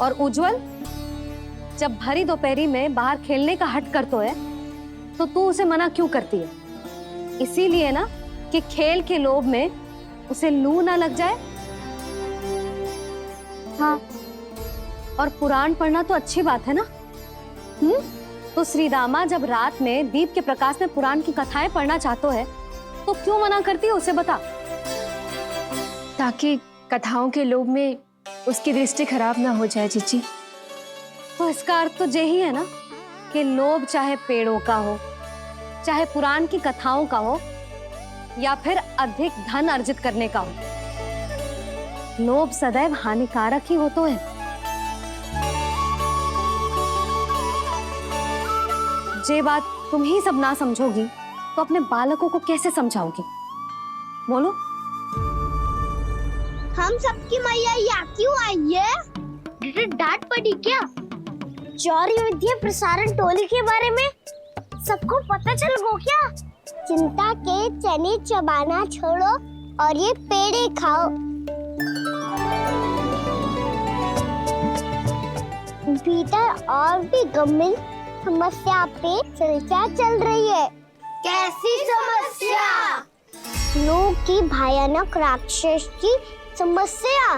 और उज्जवल, जब भरी दोपहरी में बाहर खेलने का हट करता है तो तू उसे मना क्यों करती है? इसीलिए ना कि खेल के लोभ में उसे लू ना लग जाए। हाँ, और पुराण पढ़ना तो अच्छी बात है ना। तो श्री रामा जब रात में दीप के प्रकाश में पुराण की कथाएं पढ़ना चाहते है तो क्यों मना करती है उसे बता। ताकि कथाओं के लोभ में उसकी दृष्टि खराब ना हो जाए जीजी। तो इसका अर्थ तो यही है ना कि लोभ चाहे पेड़ों का हो, चाहे पुराण की कथाओं का हो, या फिर अधिक धन अर्जित करने का हो, लोभ सदैव हानिकारक ही होता है। जे बात तुम ही सब ना समझोगी तो अपने बालकों को कैसे समझाओगी? बोलो। हम सबकी मैया यहाँ क्यों आई है? डांट पड़ी क्या? चौरी विद्या प्रसारण टोली के बारे में सबको पता चल गो क्या? चिंता के चने चबाना छोड़ो और ये पेड़े खाओ। भीतर और भी गंभीर समस्या पे चर्चा चल रही है। कैसी समस्या? लोग की भयानक राक्षस की समस्या।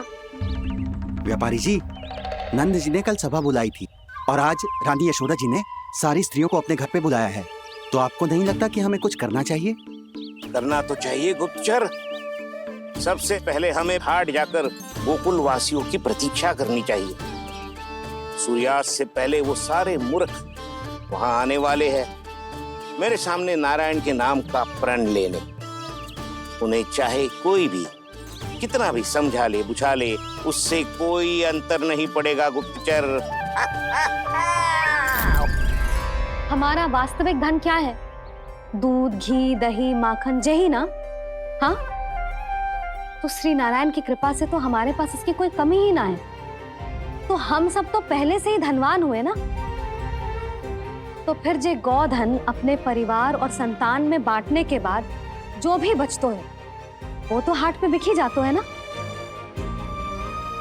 व्यापारी जी, नंद जी ने कल सभा बुलाई थी और आज रानी यशोदा जी ने सारी स्त्रियों को अपने घर पे बुलाया है। तो आपको नहीं लगता कि हमें कुछ करना चाहिए? करना तो चाहिए गुप्तचर। सबसे पहले हमें हाट जाकर गोकुल वासियों की प्रतीक्षा करनी चाहिए। सूर्यास्त से पहले वो सारे मूर्ख वहां आने वाले हैं, मेरे सामने नारायण के नाम का प्रण लेने। उन्हें चाहे कोई भी कितना भी समझा ले बुझा ले, उससे कोई अंतर नहीं पड़ेगा गुप्तचर। हमारा वास्तविक धन क्या है? दूध, घी, दही, माखन, यही ना? हाँ, तो श्री नारायण की कृपा से तो हमारे पास इसकी कोई कमी ही ना है। तो हम सब तो पहले से ही धनवान हुए ना। तो फिर जे गोधन अपने परिवार और संतान में बांटने के बाद जो भी बचतो है वो तो हाट पे बिखी जातो है ना।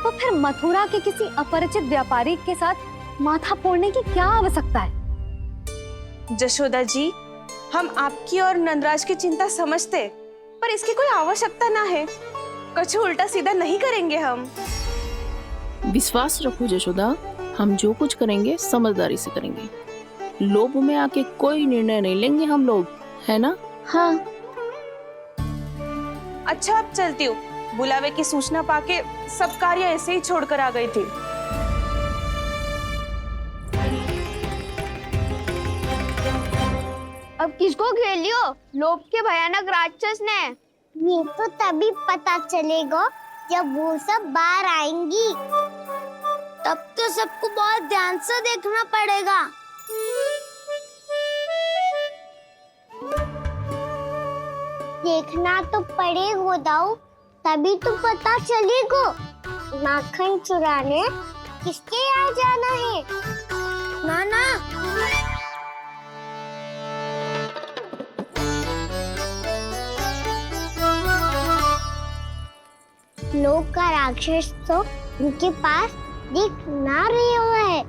तो फिर मथुरा के किसी अपरिचित व्यापारी के साथ माथा फोड़ने की क्या आवश्यकता है? जशोदा जी, हम आपकी और नंदराज की चिंता समझते, पर इसकी कोई आवश्यकता ना है। कुछ उल्टा सीधा नहीं करेंगे हम। विश्वास रखो जशोदा, हम जो कुछ करेंगे समझदारी से करेंगे। लोभ में आके कोई निर्णय नहीं लेंगे हम लोग, है ना? हाँ। अच्छा, अब चलती हूँ। बुलावे की सूचना पाके सब कार्य ऐसे ही छोड़कर आ गई थी। अब किसको घेलियो? लोभ के भयानक राक्षस ने। ये तो तभी पता चलेगा जब वो सब बाहर आएंगी। तब तो सबको बहुत ध्यान से देखना पड़ेगा। देखना तो पड़ेगा दाऊ, तभी तो पता चलेगा माखन चुराने किसके यहाँ जाना है। नाना, लोग का राक्षस तो उनके पास दिख ना रहे हुआ है।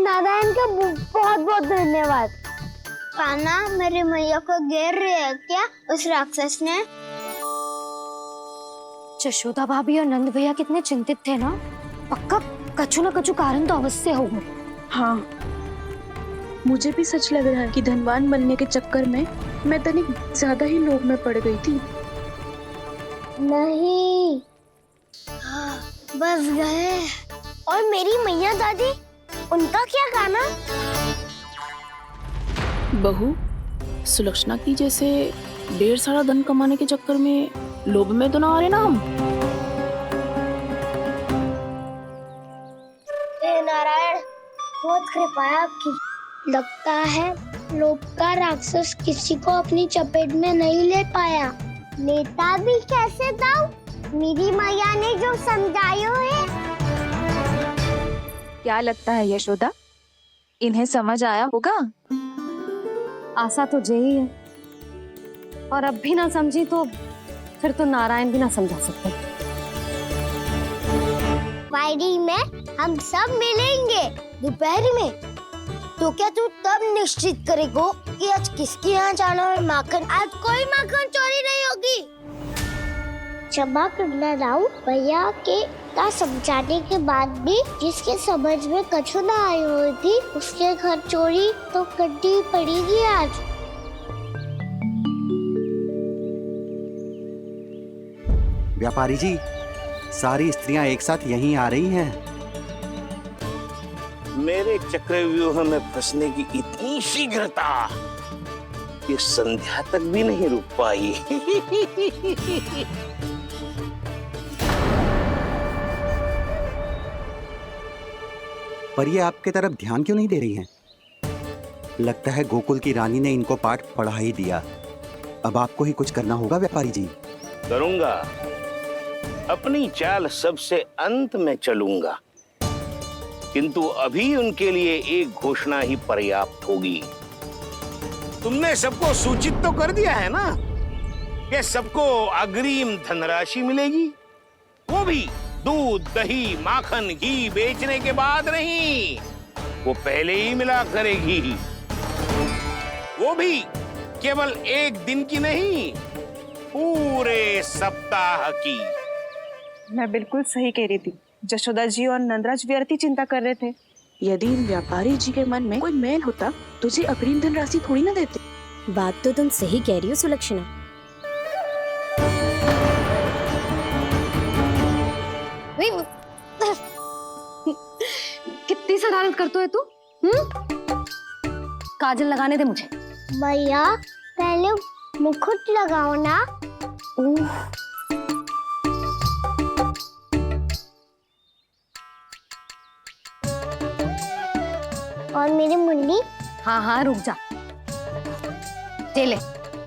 नारायण का बहुत बहुत धन्यवाद। कान्हा, मेरी मैया को घेर रहे है क्या उस राक्षस ने? यशोदा भाभी और नंद भैया कितने चिंतित थे ना। पक्का कछु न कछु कारण तो अवश्य होगा। हाँ, मुझे भी सच लग रहा है कि धनवान बनने के चक्कर में मैं तनिक ज्यादा ही लोभ में पड़ गई थी। नहीं, बस गए। और मेरी मैया दादी, उनका क्या गाना? बहू, सुलक्षणा की जैसे ढेर सारा धन कमाने के चक्कर में लोभ में तो ना आ रहे ना हम। हे नारायण, बहुत कृपा है आपकी। लगता है लोभ का राक्षस किसी को अपनी चपेट में नहीं ले पाया। लेता भी कैसे दाऊ? मेरी मैया ने जो समझायो है। क्या लगता है यशोदा, इन्हें समझ आया होगा? आशा तो यही है, और अब भी ना समझी तो फिर तो नारायण भी ना समझा सकते। फ्राइडे में हम सब मिलेंगे दोपहर में। तो क्या तू तब निश्चित करेगो कि आज किसके यहाँ जाना है माखन? आज कोई माखन चोरी नहीं होगी। क्षमा करना राव, भैया के का समझाने के बाद भी जिसके समझ में कछु ना आई हुई थी उसके घर चोरी तो करनी पड़ेगी आज। व्यापारी जी, सारी स्त्रियां एक साथ यहीं आ रही हैं। मेरे चक्रव्यूह में फंसने की इतनी शीघ्रता कि संध्या तक भी नहीं रुक पाई। पर ये आपके तरफ ध्यान क्यों नहीं दे रही हैं? लगता है गोकुल की रानी ने इनको पाठ पढ़ा ही दिया। अब आपको ही कुछ करना होगा व्यापारी जी। करूंगा, अपनी चाल सबसे अंत में चलूंगा, किंतु अभी उनके लिए एक घोषणा ही पर्याप्त होगी। तुमने सबको सूचित तो कर दिया है ना कि सबको अग्रिम धनराशि मिलेगी, वो भी दूध, दही, माखन, घी बेचने के बाद नहीं, वो पहले ही मिला करेगी। वो भी केवल एक दिन की नहीं, पूरे सप्ताह की। मैं बिल्कुल सही कह रही थी। जशोदा जी और नंदराज व्यर्थ ही चिंता कर रहे थे। यदि इन व्यापारी जी के मन में कोई मैल होता तुझे अग्रिम धनराशि थोड़ी ना देते। बात तो तुम सही कह रही हो सुलक्षणा। कितनी शरारत करते हो तू? काजल लगाने दे मुझे। भैया पहले मुकुट लगाओ ना। और मेरी मुन्नी। हाँ हाँ रुक जा, ये ले,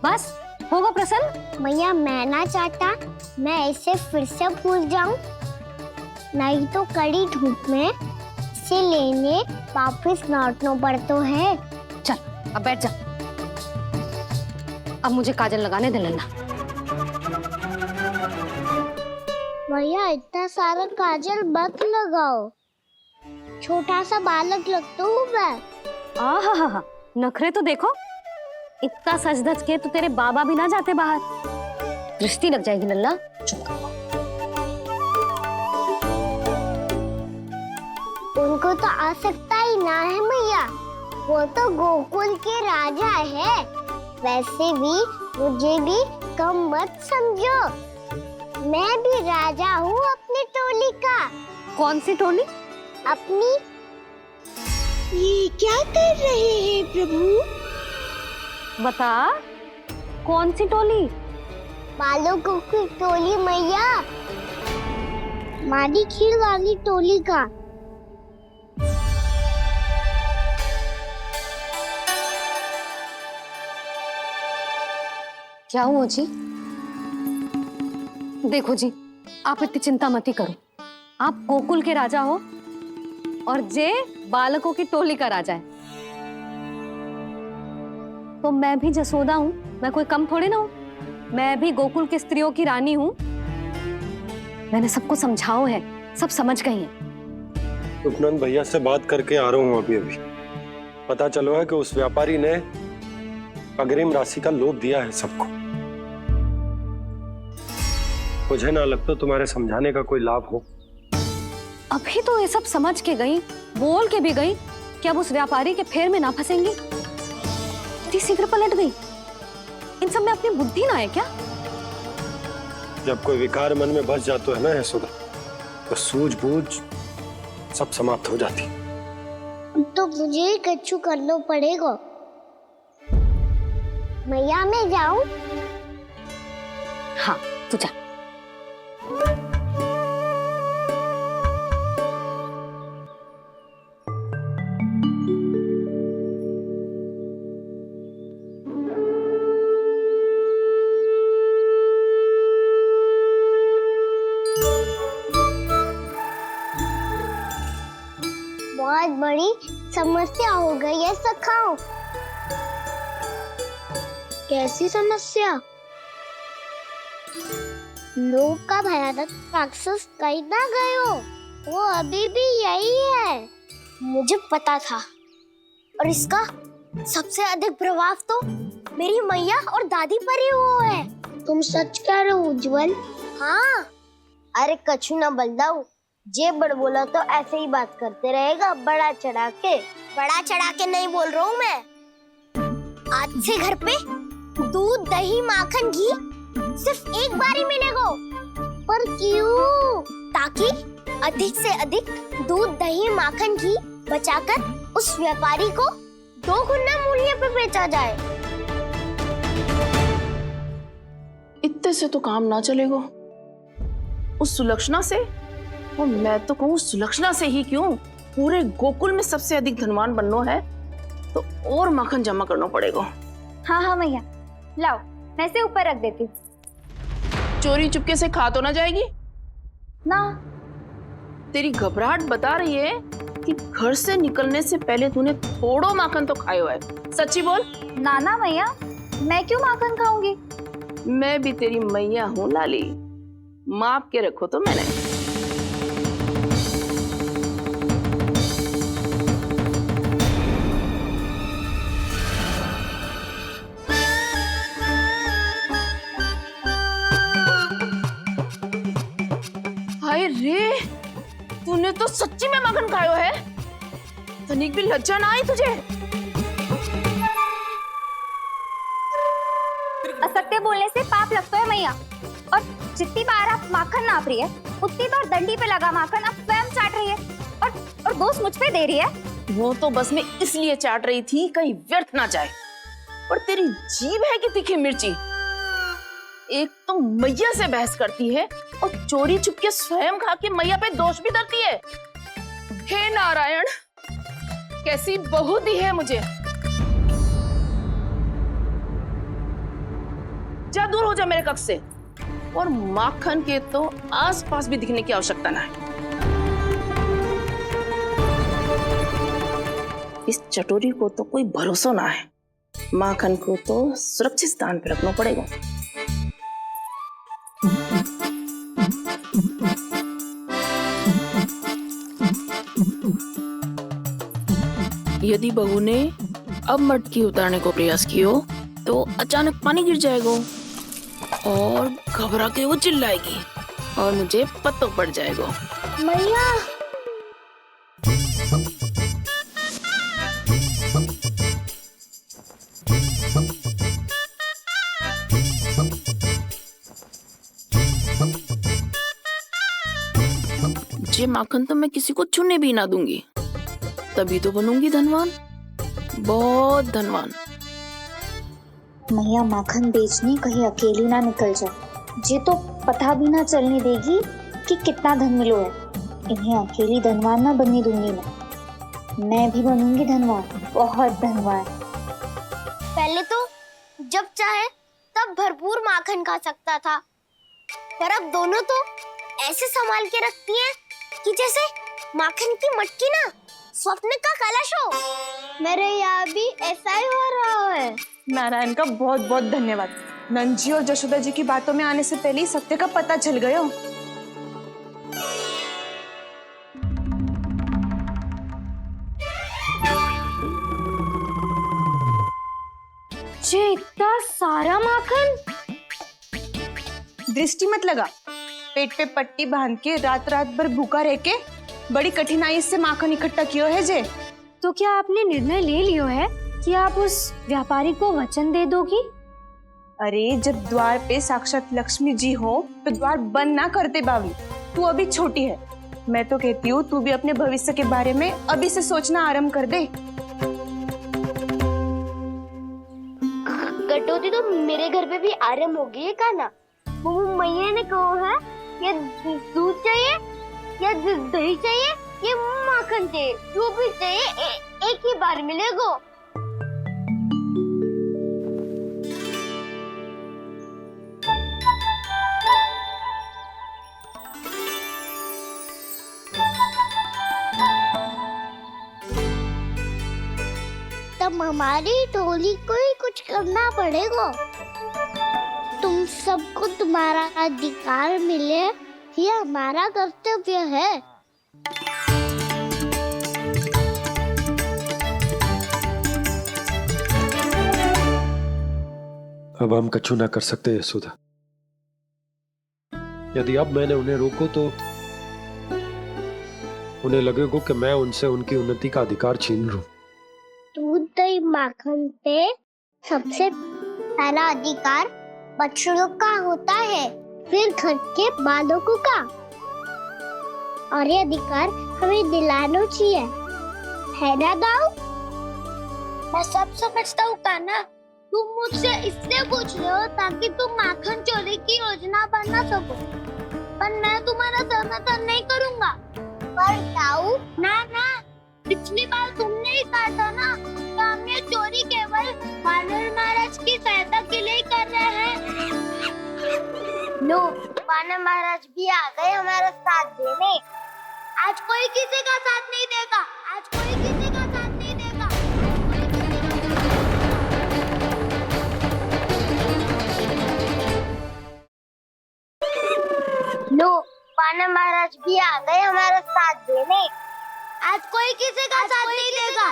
बस होगा प्रसन्न। भैया मैं ना चाहता मैं इसे फिर से भूल जाऊं, नहीं तो कड़ी धूप में इसे लेने वापस लौटना पड़ता है। चल अब बैठ जा, अब मुझे काजल लगाने दे लेना। भैया इतना सारा काजल मत लगाओ, छोटा सा बालक लगता हूँ मैं। आहा, नखरे तो देखो, इतना सज धज के तो तेरे बाबा भी ना जाते बाहर, दृष्टि लग जाएगी लल्ला। उनको तो आ सकता ही ना है भैया, वो तो गोकुल के राजा है। वैसे भी मुझे भी कम मत समझो, मैं भी राजा हूँ अपनी टोली का। कौन सी टोली? अपनी। ये क्या कर रहे हैं प्रभु? बता, कौन सी टोली? बालकों की टोली मैया, मारी खीर वाली टोली का। क्या हुआ जी? देखो जी, आप इतनी चिंता मत ही करो, आप गोकुल के राजा हो और जे बालकों की टोली का राजा है, तो मैं भी जसोदा हूँ, मैं कोई कम थोड़े ना हूँ, मैं भी गोकुल की स्त्रियों की रानी हूँ। मैंने सबको समझाओ है, सब समझ गई हैं। उपनंद भैया से बात करके आ रहा हूँ अभी। पता चलो है कि उस व्यापारी ने अग्रिम राशि का लोभ दिया है सबको। मुझे ना लगता तुम्हारे समझाने का कोई लाभ हो। अभी तो ये सब समझ के गई, बोल के भी गई कि अब उस व्यापारी के फेर में ना फंसेंगी। इतनी शीघ्र पलट गई, इन सब में अपनी बुद्धि ना है क्या? जब कोई विकार मन में बस जाता है ना यशोदा, तो सूझबूझ सब समाप्त हो जाती। तो मुझे ही कच्चू करना पड़ेगा। मैया मैं जाऊं? हाँ तू जा। बड़ी समस्या हो गई है सखाओ। कैसी समस्या? लोग का भयानक राक्षस कहीं ना गए हो, वो अभी भी यही है। मुझे पता था, और इसका सबसे अधिक प्रभाव तो मेरी मैया और दादी पर ही हुआ है। तुम सच कह रहे हो उज्जवल? हाँ। अरे कछु ना बलदाऊ, जे बड़ बोला तो ऐसे ही बात करते रहेगा बड़ा चढ़ा के। बड़ा चढ़ा के नहीं बोल रहा हूँ मैं। आज से घर पे दूध दही माखन घी सिर्फ एक बार ही मिलेगा। पर क्यों? ताकि अधिक से अधिक दूध दही माखन घी बचाकर उस व्यापारी को 2 गुना मूल्य पे बेचा जाए। इतने से तो काम ना चलेगा। उस सुलक्षणा से, और मैं तो कहूँ सुलक्षणा से ही क्यों, पूरे गोकुल में सबसे अधिक धनवान बनना है तो और माखन जमा करना पड़ेगा। हाँ हाँ मैया, लाओ मैं इसे ऊपर रख देती हूँ। चोरी चुपके से खा तो ना जाएगी ना? तेरी घबराहट बता रही है कि घर से निकलने से पहले तूने थोड़ो माखन तो खायो है। सच्ची बोल। ना ना मैया, मैं क्यों माखन खाऊंगी? मैं भी तेरी मैया हूँ लाली, माप के रखो तो मैंने। हाय रे, तूने तो सच्ची में माखन खायो है। तनिक भी लज्जा ना आई तुझे? असत्य बोलने से पाप लगता है मैया, और जितनी बार आप माखन नाप रही है उतनी बार डंडी पे लगा माखन आप स्वयं चाट रही है, और दोष मुझ पे दे रही है। वो तो बस मैं इसलिए चाट रही थी कहीं व्यर्थ ना जाए। और तेरी जीभ है कि तीखी मिर्ची। एक तो मैया से बहस करती है और चोरी चुपके स्वयं खा के मैया पे दोष भी धरती है। हे नारायण, कैसी बहू दी है मुझे। जा दूर हो जा मेरे कक्ष से, और माखन के तो आसपास भी दिखने की आवश्यकता ना है। इस चटोरी को तो कोई भरोसा ना है। माखन को तो सुरक्षित स्थान पर रखना पड़ेगा। यदि बहू ने अब मटकी उतारने को प्रयास किया तो अचानक पानी गिर जाएगा और घबरा के वो चिल्लाएगी और मुझे पता पड़ जाएगा। मैया, ये माखन तो मैं किसी को छूने भी ना दूंगी, तभी तो बनूंगी धनवान, बहुत धनवान। मैया माखन बेचने कहीं अकेली ना निकल जाए। जे तो पता भी ना चलने देगी कि कितना धन मिलो है। इन्हें अकेली धनवान ना बनने दूंगी मैं भी बनूंगी धनवान, बहुत धनवान। पहले तो जब चाहे तब भरपूर माखन खा सकता था, पर अब दोनों तो ऐसे संभाल के रखती हैं कि जैसे माखन की मटकी ना स्वप्न का कलश हो। मेरे यहाँ भी ऐसा ही हो रहा है। नारायण का बहुत बहुत धन्यवाद। नंजी और जशोदा जी की बातों में आने से पहले ही सत्य का पता चल गया। ये इतना सारा माखन? दृष्टि मत लगा, पेट पे पट्टी बांध के रात रात भर भूखा रह के बड़ी कठिनाई से माखन इकट्ठा किया है जे। तो क्या आपने निर्णय ले लियो है कि आप उस व्यापारी को वचन दे दोगी? अरे जब द्वार पे साक्षात लक्ष्मी जी हो तो द्वार बंद ना करते बावली। तू अभी छोटी है, मैं तो कहती हूँ तू भी अपने भविष्य के बारे में अभी से सोचना आरंभ कर दे। कटौती तो मेरे घर पे भी आरंभ हो गई है का ना। वो मैया ने कहा है या दूध चाहिए या दही चाहिए या माखन चाहिए, जो भी चाहिए एक ही बार मिलेगा। अब हमारी टोली को ही कुछ करना पड़ेगा। तुम सबको तुम्हारा अधिकार मिले, ये हमारा कर्तव्य है। अब हम कछु ना कर सकते यशोदा। यदि अब मैंने उन्हें रोको तो उन्हें लगेगा कि मैं उनसे उनकी उन्नति का अधिकार छीन लूं। दूध दही माखन पे सबसे पहला अधिकार बछड़ों का होता है, फिर घर के बालकों का, और ये अधिकार हमें दिलाना चाहिए, है ना दाऊ? मैं सब समझता हूँ कान्हा, तुम मुझसे इसलिए पूछ रहे हो ताकि तुम माखन चोरी की योजना बना सको, पर मैं तुम्हारा समर्थन नहीं करूँगा। पर दाऊ, ना पिछली बार तुमने ही कहा था ना कि हम ये चोरी केवल वानर महाराज की सहायता के लिए कर रहे हैं। लो, वानर महाराज भी आ गए हमारा साथ देने। आज कोई किसी का साथ नहीं देगा, आज कोई किसी का साथ नहीं देगा। लो, वानर महाराज भी आ गए हमारा साथ देने। आज कोई किसी का साथ नहीं देगा।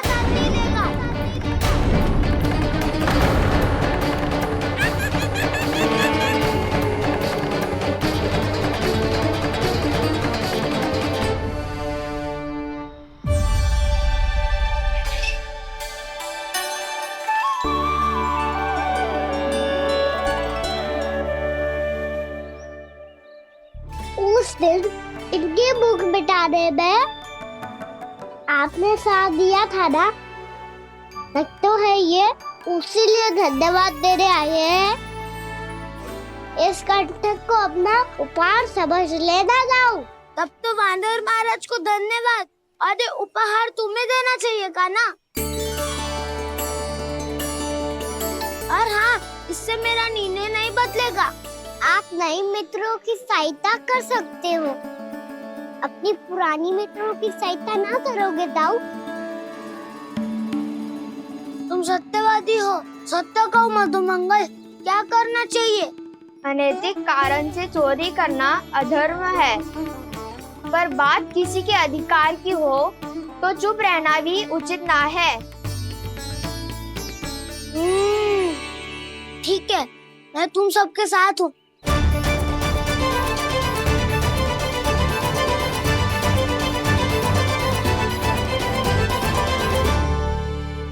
उस दिन इनके मुख मिटाने में आपने साथ दिया था ना, तो है ये उसी लिए धन्यवाद देने आए हैं। इस कंटक को अपना उपहार समझ लेना जाओ। तब तो वानर महाराज को धन्यवाद और ये उपहार तुम्हें देना चाहिए का ना। और हाँ, इससे मेरा निर्णय नहीं बदलेगा। आप नए मित्रों की सहायता कर सकते हो, अपनी पुरानी मित्रों की सहायता ना करोगे दाऊ? तुम सत्यवादी हो, सत्य कहो मधुमंगल, क्या करना चाहिए? अनैतिक कारण से चोरी करना अधर्म है, पर बात किसी के अधिकार की हो तो चुप रहना भी उचित ना है। ठीक है, मैं तुम सबके साथ हूँ।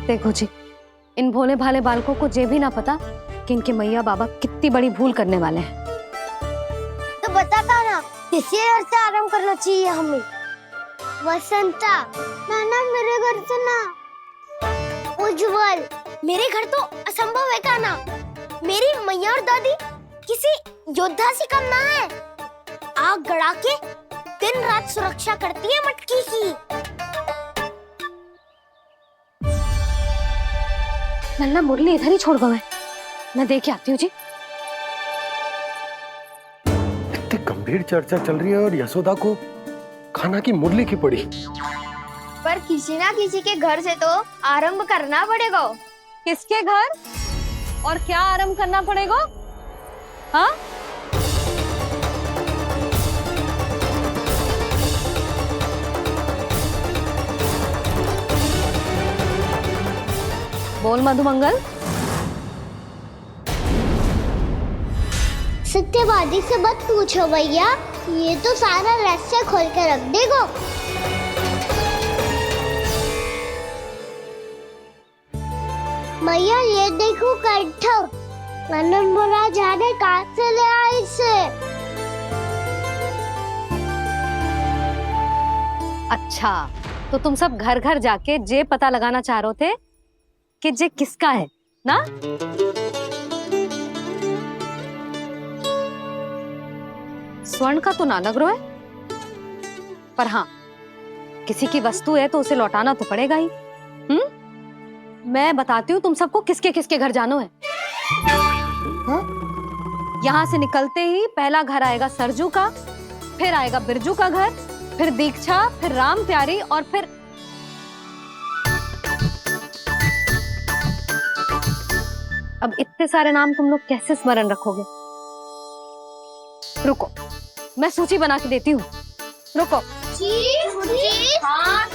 देखो जी, इन भोले भाले बालकों को ये भी ना पता कि इनके मैया बाबा कितनी बड़ी भूल करने वाले हैं। तो बता ना, किसी घर से आराम करना चाहिए हमें? वसंता, ना मेरे घर से ना। उज्जवल, मेरे घर तो असंभव है काना। मेरी मैया और दादी किसी योद्धा से कम ना है। आग गड़ा के दिन रात सुरक्षा करती है मटकी की। नन्ना मुरली इधर ही छोड़ गए, मैं देख आती हूँ जी। इतनी गंभीर चर्चा चल रही है और यशोदा को खाना की मुरली की पड़ी। पर किसी ना किसी के घर से तो आरंभ करना पड़ेगा। किसके घर और क्या आरंभ करना पड़ेगा? हाँ, बोल मधुमंगल। सत्यवादी से मत पूछो भैया, ये तो सारा रहस्य खोल कर रख देगा। भैया ये देखो कंठक, वानर महाराज ने कहाँ से ले आए इसे? अच्छा, तो तुम सब घर घर जाके जे पता लगाना चाह रहे थे कि जे किसका है ना? स्वर्ण का तो ना लग रहा है, पर हाँ, किसी की वस्तु है तो उसे लौटाना तो पड़ेगा ही। मैं बताती हूँ तुम सबको किसके किसके घर जाना है। यहाँ से निकलते ही पहला घर आएगा सरजू का, फिर आएगा बिरजू का घर, फिर दीक्षा, फिर राम प्यारी और फिर इतने सारे नाम तुम लोग कैसे स्मरण रखोगे? रुको, मैं सूची बना के देती हूँ। रुको। हाँ,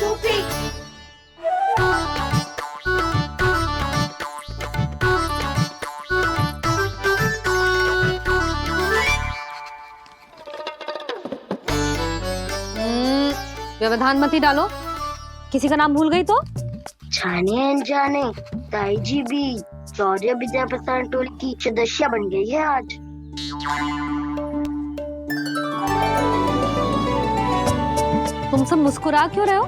व्यवधान मत ही डालो। किसी का नाम भूल गई तो? जाने अनजाने ताई जी भी शौर्य विद्या प्रसारण टोली की सदस्य बन गई है आज। तुम सब मुस्कुरा क्यों रहे हो?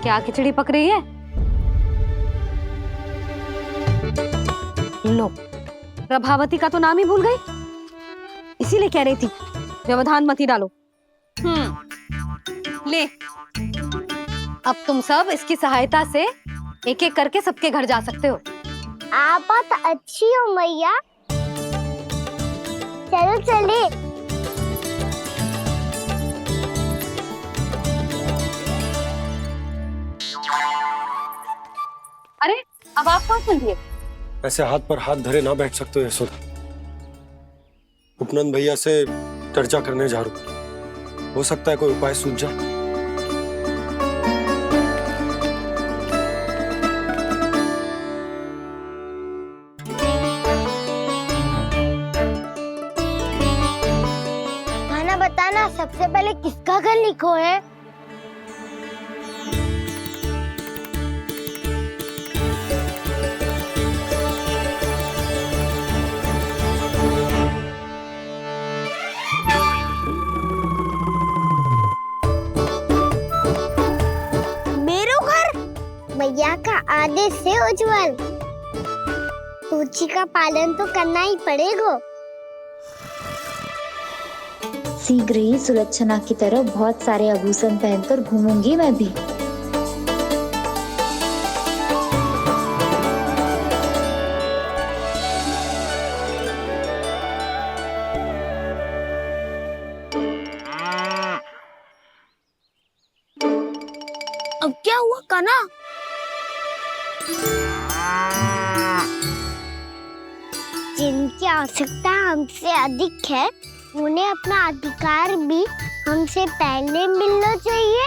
क्या खिचड़ी पक रही है? लो, प्रभावती का तो नाम ही भूल गई, इसीलिए कह रही थी व्यवधान मत ही डालो। ले, अब तुम सब इसकी सहायता से एक एक करके सबके घर जा सकते हो। आप तो अच्छी हो मैया। चलो चले। अरे, अब आप कहाँ चल दिए? ऐसे हाथ पर हाथ धरे ना बैठ सकते हो यशोदा। उपनंद भैया से चर्चा करने जा रहा हूं, हो सकता है कोई उपाय सूझ जाए। खाना बताना, सबसे पहले किसका घर लिखो है? मैया का आदेश से उज्जवल, सूची का पालन तो करना ही पड़ेगा। शीघ्र ही सुलक्षणा की तरह बहुत सारे आभूषण पहनकर घूमूंगी मैं भी। अब क्या हुआ कान्हा? जिनकी आवश्यकता हमसे अधिक है, उन्हें अपना अधिकार भी हमसे पहले मिलना चाहिए।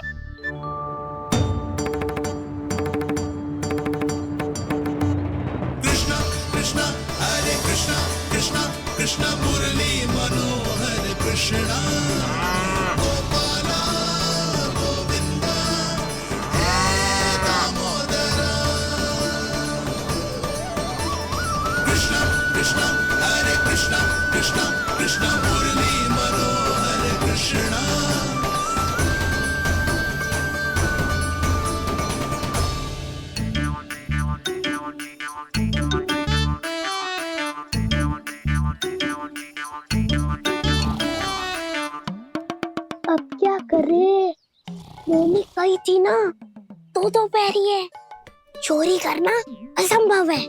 कृष्णा कृष्णा हरे कृष्णा कृष्णा कृष्णा मुरली मनोहर कृष्णा गोपाला गोविंदा हे दामोदरा। कृष्णा कृष्णा हरे कृष्णा कृष्णा कृष्णा मुरली मनोहर कृष्णा। अब क्या करे? मम्मी कही थी ना, दो पैरी है, चोरी करना असंभव है।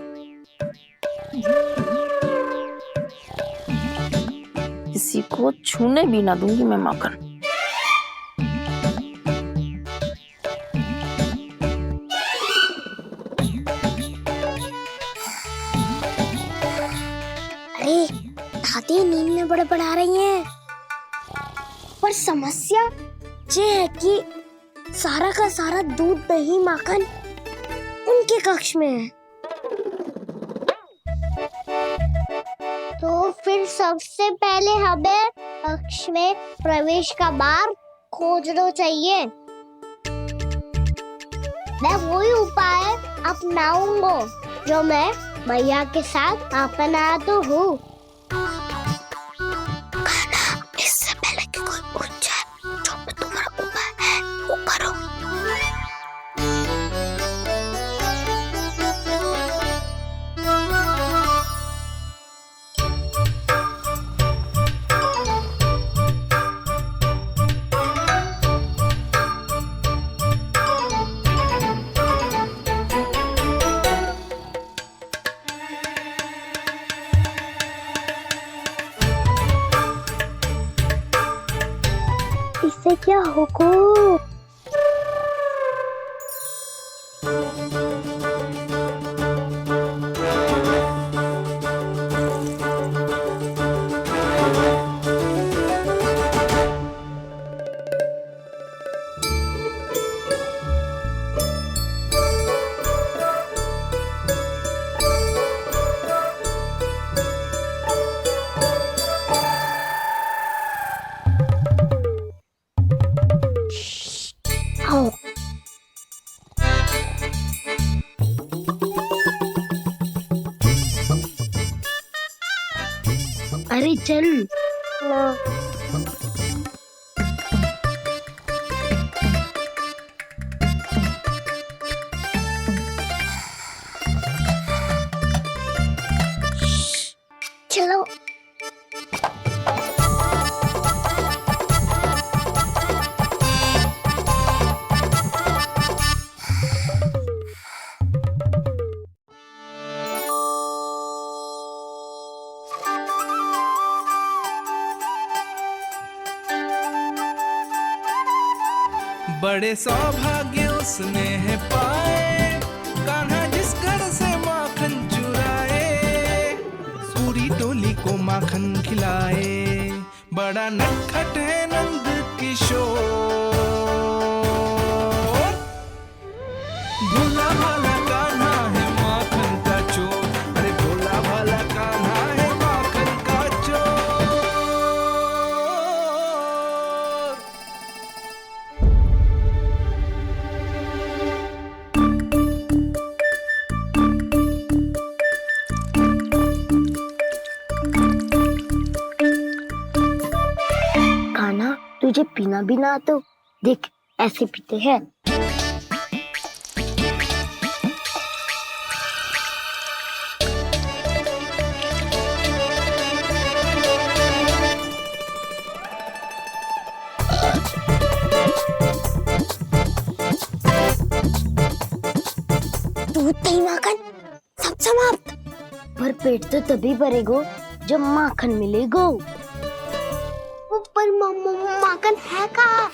किसी को छूने भी ना दूंगी मैं माखन। अरे दादी नींद में बड़बड़ा रही हैं, पर समस्या ये है कि सारा का सारा दूध दही माखन उनके कक्ष में है। तो फिर सबसे पहले हमें कक्ष में प्रवेश का मार्ग खोजना चाहिए। मैं वही उपाय अपनाऊंगा जो मैं मैया के साथ अपना तो हूँ। इससे पहले कि कोई पूछ जाए, जो भी तुम्हारा उपाय है वो करो। इससे क्या होगा? चल। चलो। बड़े सौभाग्य उसने है पाए, कान्हा जिस घर से माखन चुराए, पूरी टोली को माखन खिलाए। बड़ा नटखट है नंद किशोर, भोला भाला कान्हा है माखन का चोर। अरे भोला भाला कान्हा है माखन का चोर। कान्हा, तुझे पीना भी ना तो देख, ऐसे पीते हैं। दूध दही माखन सब समाप्त। पर पेट तो तभी भरेगो जब माखन मिलेगो। पर माखन है कहाँ?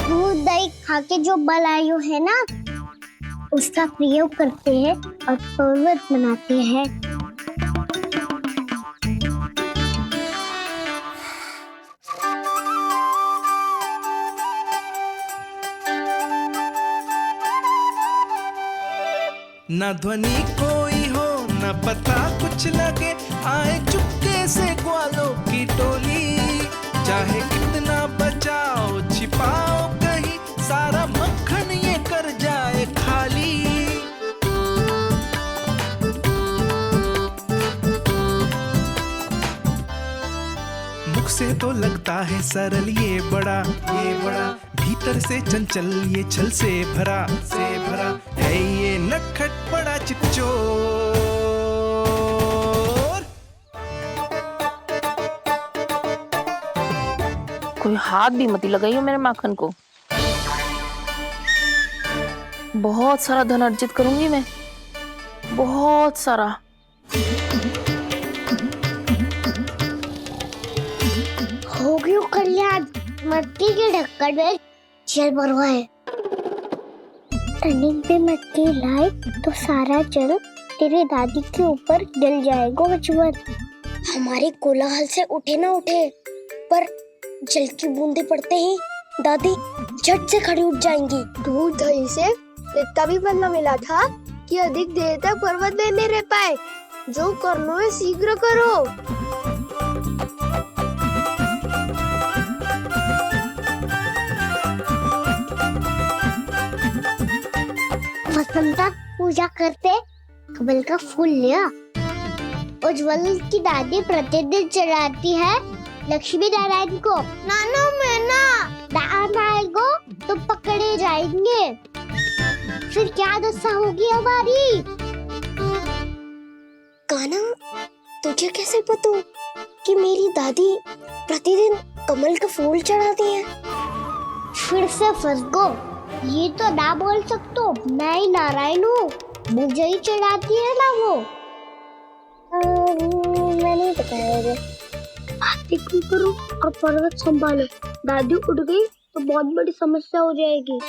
दूध दही खा के जो बल आयु है ना, उसका प्रयोग करते हैं और पर्वत बनाते हैं। न ध्वनि कोई हो न पता कुछ लगे, आए चुपके से ग्वालों की टोली। चाहे कितना बचाओ छिपाओ कहीं, सारा मक्खन ये कर जाए खाली। मुख से तो लगता है सरल ये बड़ा भीतर से चंचल ये छल से भरा है ये नटखट बड़ा चिच्चोर। कोई हाथ भी मत लगाइए मेरे माखन को। बहुत सारा धन अर्जित करूंगी मैं, बहुत सारा। हो गयो कल्याण, मट्टी के ढक्कन में जल भरवा है। टर्निंग पे मट्टी लाए तो सारा जल तेरे दादी के ऊपर डल जाएगा बचवन। हमारे कोलाहल से उठे ना उठे, पर जल की बूंदे पड़ते ही दादी झट से खड़ी उठ जाएंगी। दूध दही से इतना भी बदला मिला था कि अधिक देर तक पर्वत में नहीं रह पाए। जो करना है शीघ्र करो। वसंता पूजा करते कमल का फूल लिया। उज्ज्वल की दादी प्रतिदिन चढ़ाती है लक्ष्मी नारायण को। नाना मैं ना दान आएगो तो पकड़े जाएंगे, फिर क्या दशा होगी हमारी। कान्हा, तुझे कैसे पता कि मेरी दादी प्रतिदिन कमल का फूल चढ़ाती है? फिर से फंस गो। ये तो ना बोल सकतो, मैं ही नारायण हूँ, मुझे ही चढ़ाती है ना वो। मैं नहीं बताया। बातें क्यों करो और पर्वत संभालो। दादी उठ गई तो बहुत बड़ी समस्या हो जाएगी।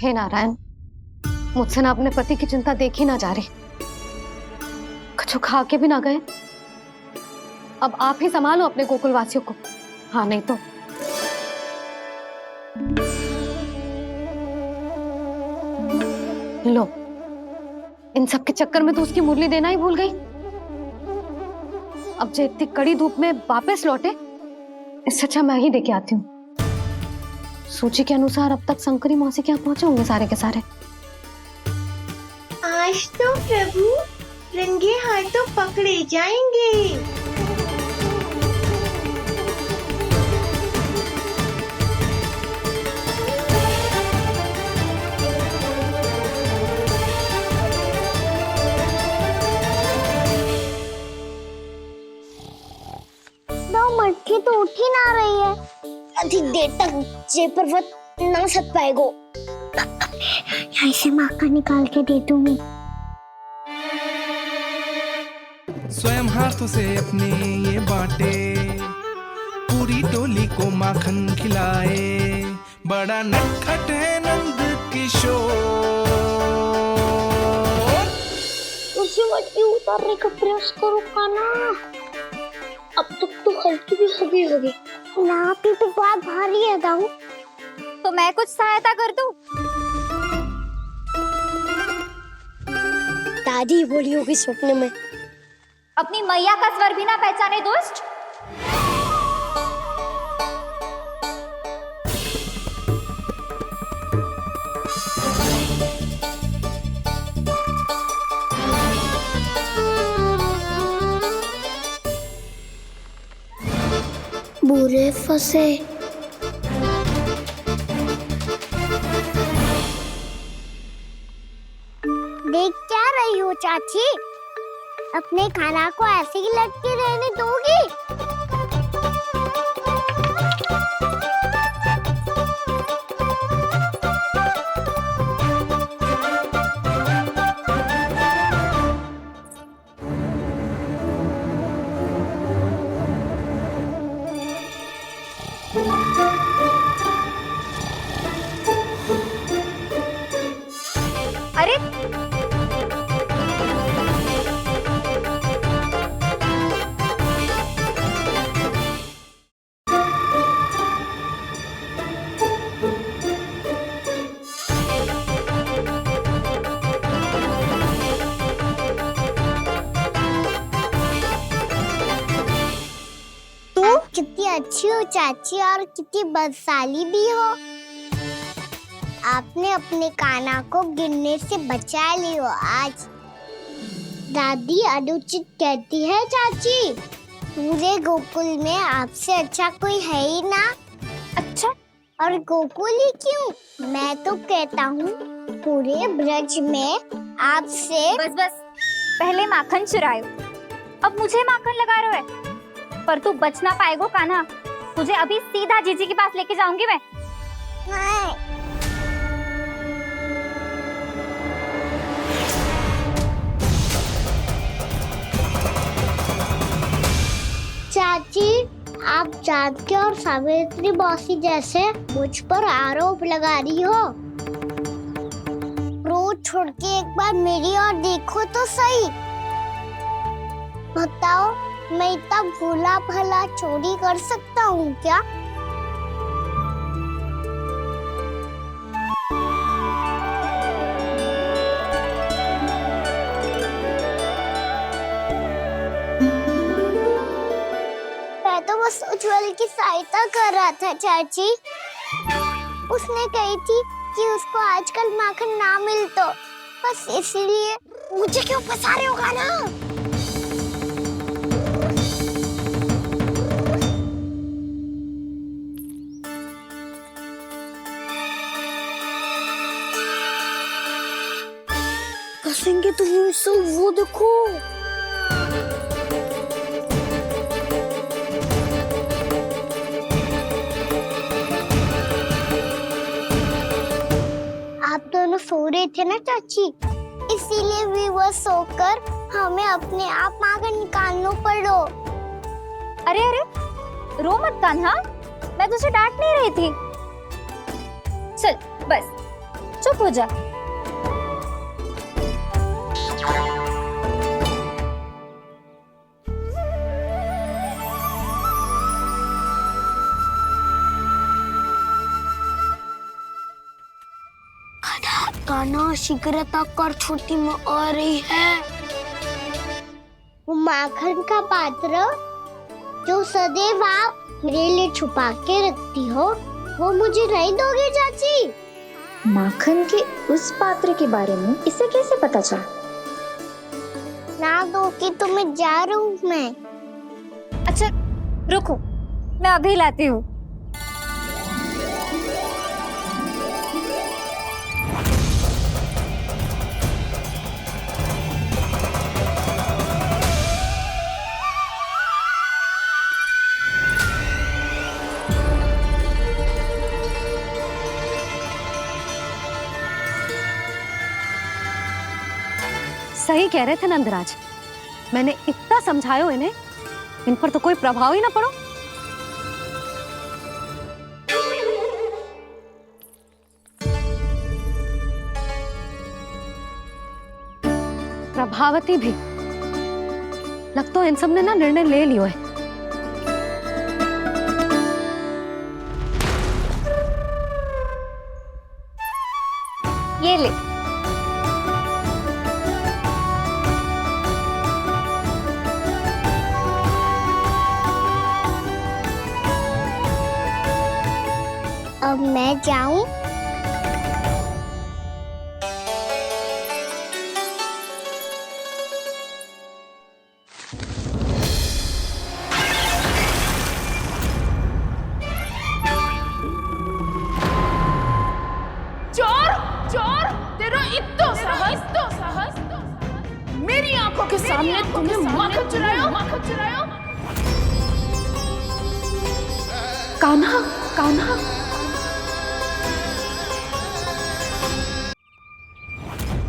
हे नारायण, मुझसे ना अपने पति की चिंता देखी ना जा रही, कुछ खा के भी ना गए। अब आप ही संभालो अपने गोकुल वासियों को, हाँ नहीं तो। लो, इन सब के चक्कर में तो उसकी मुरली देना ही भूल गई। अब जो इतनी कड़ी धूप में वापस लौटे, इससे अच्छा मैं ही देके आती हूँ। सूची के अनुसार अब तक शंकरी मौसी के यहाँ पहुंचे होंगे सारे के सारे। आज तो प्रभु रंगे हाथों पकड़े जाएंगे। मटकी तो उठ ही ना रही है, अधिक देर तक जे पर्वत ना सक पाएगो। यहाँ से माखन निकाल के दे दूंगी। स्वयं हाथों से अपने ये बांटे, पूरी टोली को माखन खिलाए, बड़ा नटखट है नंद किशोर। उसे मटकी उतारने का प्रयास करो काना, अब तक तो हल्की भी होगी। ना तो बहुत भारी है दाऊ, तो मैं कुछ सहायता कर दूं? दादी बोली होगी सपने में, अपनी मैया का स्वर भी ना पहचाने दुष्ट। बुरे फंसे। देख क्या रही हो चाची, अपने खाना को ऐसे ही लटके रहने दोगी? अरे तुम कितनी अच्छी हो चाची, और कितनी बदसाली भी हो। आपने अपने काना को गिरने से बचा ली हो आज। दादी अनुचित कहती है चाची, पूरे गोकुल में आपसे अच्छा कोई है ही ना। अच्छा, और गोकुल ही क्यों, मैं तो कहता हूँ पूरे ब्रज में आपसे। बस पहले माखन चुरायो, अब मुझे माखन लगा रहे हो। पर तू बच ना पाएगो कान्हा, तुझे अभी सीधा जीजी के पास लेके जाऊंगी मैं। चाची, आप जानकी और सावित्री मौसी जैसे मुझ पर आरोप लगा रही हो। रोज छोड़ के एक बार मेरी ओर देखो तो सही। बताओ, मैं इतना भोला भला चोरी कर सकता हूँ क्या? बस उज्जवल की सहायता कर रहा था चाची। उसने कही थी कि उसको आजकल माखन ना मिल तो बस इसीलिए। मुझे क्यों फंसा रहे होगा ना? फंसेंगे तो वो देखो। आप दोनों सो रहे थे ना चाची, इसीलिए विवश सोकर हमें अपने आप माखन निकालना पड़ो। अरे अरे, रो मत कान्हा, मैं तुझे डांट नहीं रही थी। चल बस, चुप हो जा। कान्हा शीघ्रता कर, छोटी माँ आ रही है। वो माखन का पात्र जो सदैव आप मेरे लिए छुपा के रखती हो, वो मुझे नहीं दोगे चाची? माखन के उस पात्र के बारे में इसे कैसे पता चला? ना दोगी तो मैं जा रहा हूँ मैं। अच्छा रुको, मैं अभी लाती हूँ। सही कह रहे थे नंदराज, मैंने इतना समझायो इन्हें, इन पर तो कोई प्रभाव ही ना पड़ो। प्रभावती भी लग तो इन सब ने ना निर्णय ले लियो है। ये ले। अब मैं जाऊं? चोर चोर, तेरा इतना साहस, मेरी आंखों के सामने तुमने माखन चुराया। कान्हा, कान्हा,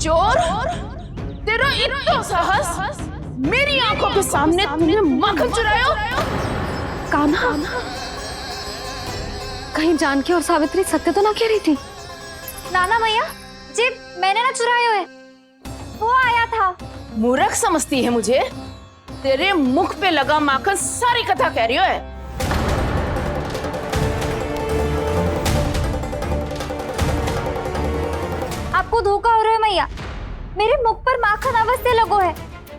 चोर, तेरा इतना साहस, मेरी आंखों के सामने तुमने माखन चुराया। कान्हा, कहीं जानकी और सावित्री सत्य तो ना कह रही थी? नाना मैया जी, मैंने ना चुराया है, वो आया था। मूर्ख समझती है मुझे? तेरे मुख पे लगा माखन सारी कथा कह रही है। आपको धोखा हो रहा है मैया, मेरे मुख पर माखन अवश्य लगो है,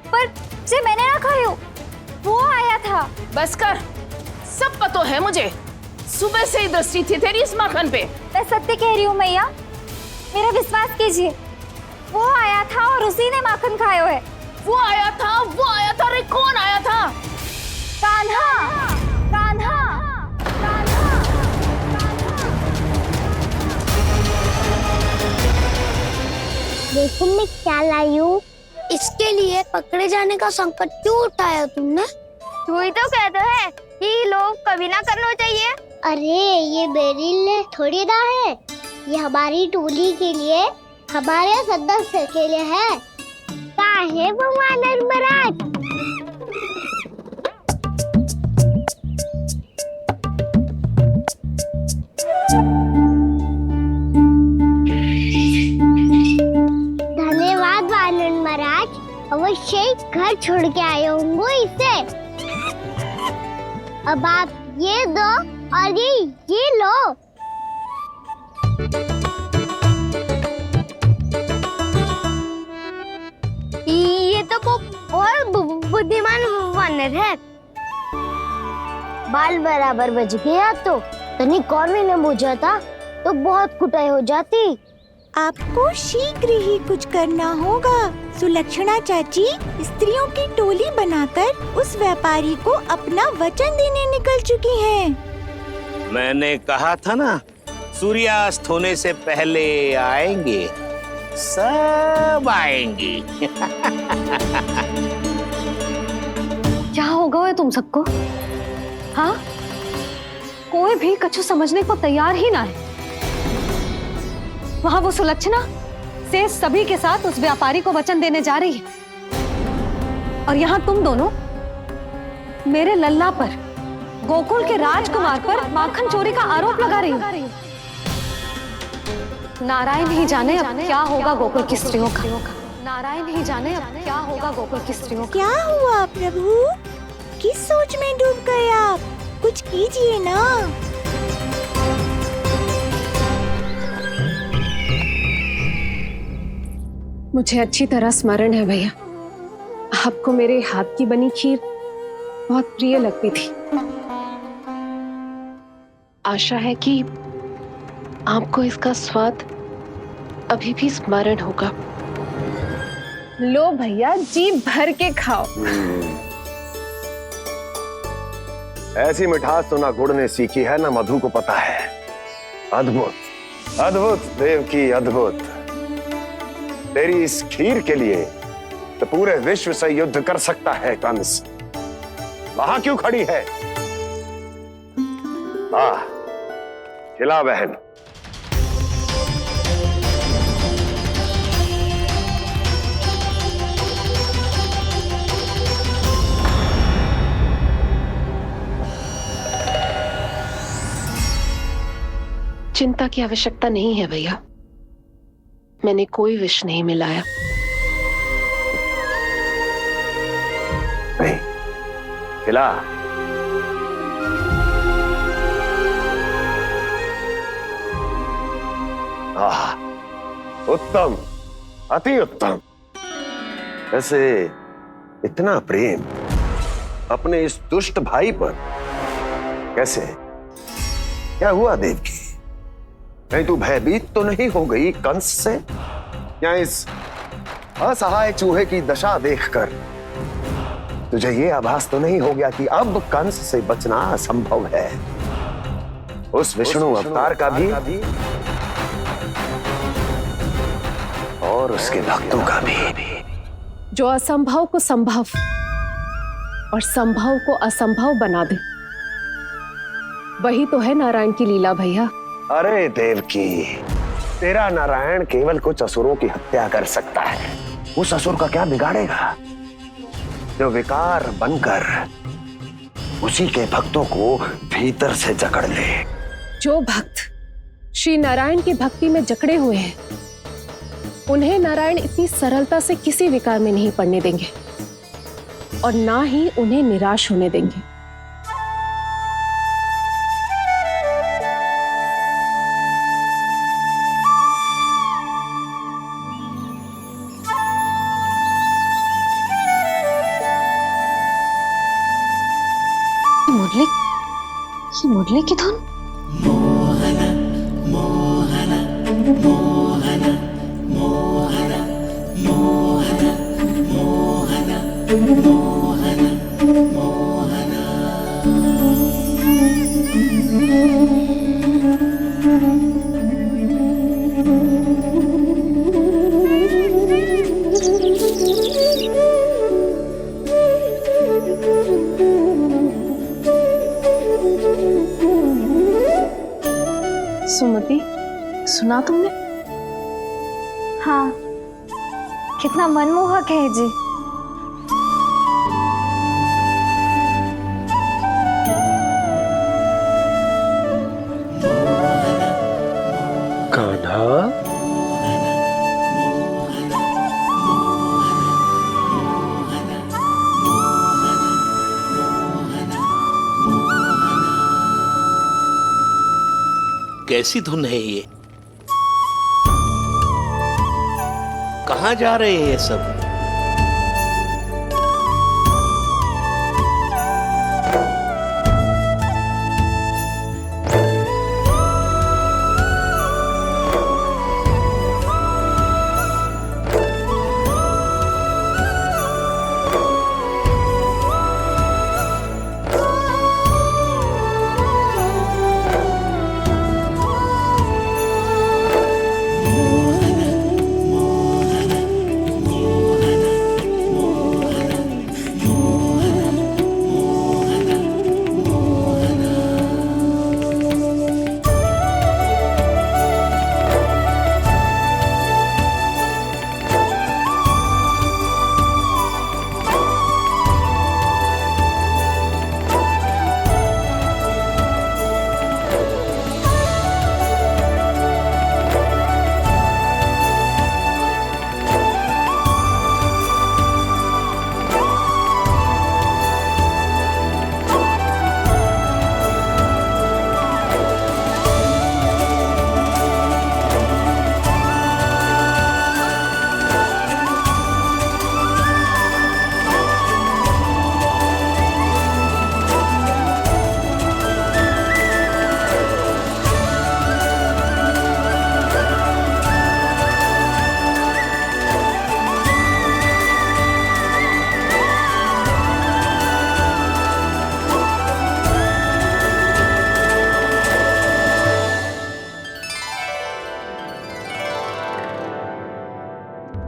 पर जे मैंने ना खायो, वो आया था। बस कर, सब पता है मुझे, सुबह से ही दृष्टि थी तेरी इस माखन पे। मैं सत्य कह रही हूँ मैया, मेरा विश्वास कीजिए, वो आया था और उसी ने माखन खायो है। वो आया था, अरे कौन आया था? कान्हा, कान्हा, कान्हा। देखो मैं क्या लाई हूँ। इसके लिए पकड़े जाने का संकट क्यों उठाया तुमने? तू ही तो कहता है कि लोग कभी ना करना चाहिए। अरे ये मेरे लिए थोड़ी ना है, ये हमारी टोली के लिए, हमारे सदस्य के लिए है। काहे भगवान महाराज? धन्यवाद वानर महाराज, अवश्य ही घर छोड़ के आए होंगे इसे। अब आप ये दो और ये लो। ये तो बहुत बुद्धिमान वानर है। बाल बराबर बज गया तो तनिक और भी न बूझा था तो बहुत कुटाई हो जाती। आपको शीघ्र ही कुछ करना होगा। सुलक्षणा चाची स्त्रियों की टोली बनाकर उस व्यापारी को अपना वचन देने निकल चुकी हैं। मैंने कहा था ना, सूर्यास्त होने से पहले आएंगे, सब आएंगे। क्या होगा है तुम सबको? हाँ, कोई भी कछु समझने को तैयार ही ना है। वहां वो सुलक्षणा से सभी के साथ उस व्यापारी को वचन देने जा रही है, और यहाँ तुम दोनों मेरे लल्ला पर, गोकुल के राजकुमार पर माखन चोरी का आरोप लगा रही हो। नारायण ही जाने अब क्या होगा गोकुल की स्त्रियों का। नारायण ही जाने अब क्या होगा गोकुल की स्त्रियों का। क्या हुआ प्रभु? किस सोच में डूब गए आप? कुछ कीजिए ना। मुझे अच्छी तरह स्मरण है भैया, आपको मेरे हाथ की बनी खीर बहुत प्रिय लगती थी। आशा है कि आपको इसका स्वाद अभी भी स्मरण होगा। लो भैया, जी भर के खाओ। ऐसी मिठास तो ना गुड़ ने सीखी है ना मधु को पता है। अद्भुत अद्भुत देवकी, अद्भुत। तेरी इस खीर के लिए तो पूरे विश्व से युद्ध कर सकता है कंस। वहां क्यों खड़ी है? वाह, खिला बहन। चिंता की आवश्यकता नहीं है भैया, मैंने कोई विष नहीं मिलाया। नहीं, खिला। आह, उत्तम, अति उत्तम। वैसे इतना प्रेम अपने इस दुष्ट भाई पर कैसे? क्या हुआ देवकी? कहीं तू भयभीत तो नहीं हो गई कंस से? या इस असहाय चूहे की दशा देखकर तुझे ये आभास तो नहीं हो गया कि अब कंस से बचना असंभव है? उस विष्णु अवतार का भी और उसके भक्तों का भी। जो असंभव को संभव और संभव को असंभव बना दे, वही तो है नारायण की लीला भैया। अरे देवकी, तेरा नारायण केवल कुछ असुरों की हत्या कर सकता है। उस असुर का क्या बिगाड़ेगा जो विकार बनकर उसी के भक्तों को भीतर से जकड़ ले। जो भक्त श्री नारायण की भक्ति में जकड़े हुए हैं, उन्हें नारायण इतनी सरलता से किसी विकार में नहीं पड़ने देंगे और ना ही उन्हें निराश होने देंगे। मुरली की धुन। मोहना मोहना मोहना मोहना मोहना मोहना मोहना मोहना। सुमति, सुना तुमने? हाँ, कितना मनमोहक है जी। कान्हा, कैसी धुन है ये? कहाँ जा रहे हैं ये सब?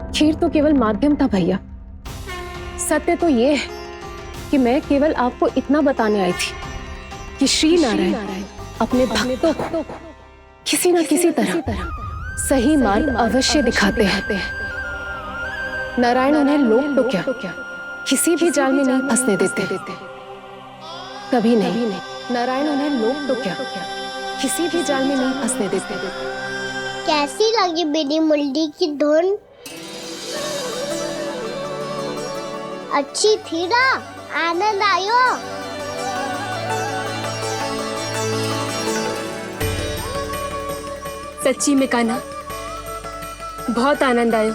खीर तो केवल माध्यम था भैया। सत्य तो ये है कि मैं केवल आपको इतना बताने आई थी कि श्री नारायण अपने भक्तों को किसी न किसी तरह सही मार्ग अवश्य दिखाते हैं। नारायण उन्हें लोग तो क्या किसी भी जाल में नहीं फंसने देते, कभी नहीं। नारायण उन्हें लोग तो क्या किसी भी जाल में नहीं फंसने देते। कैसी लगी मेरी मुरली की धुन? अच्छी थी ना? आनंद आयो? सच्ची में कान्हा, बहुत आनंद आयो।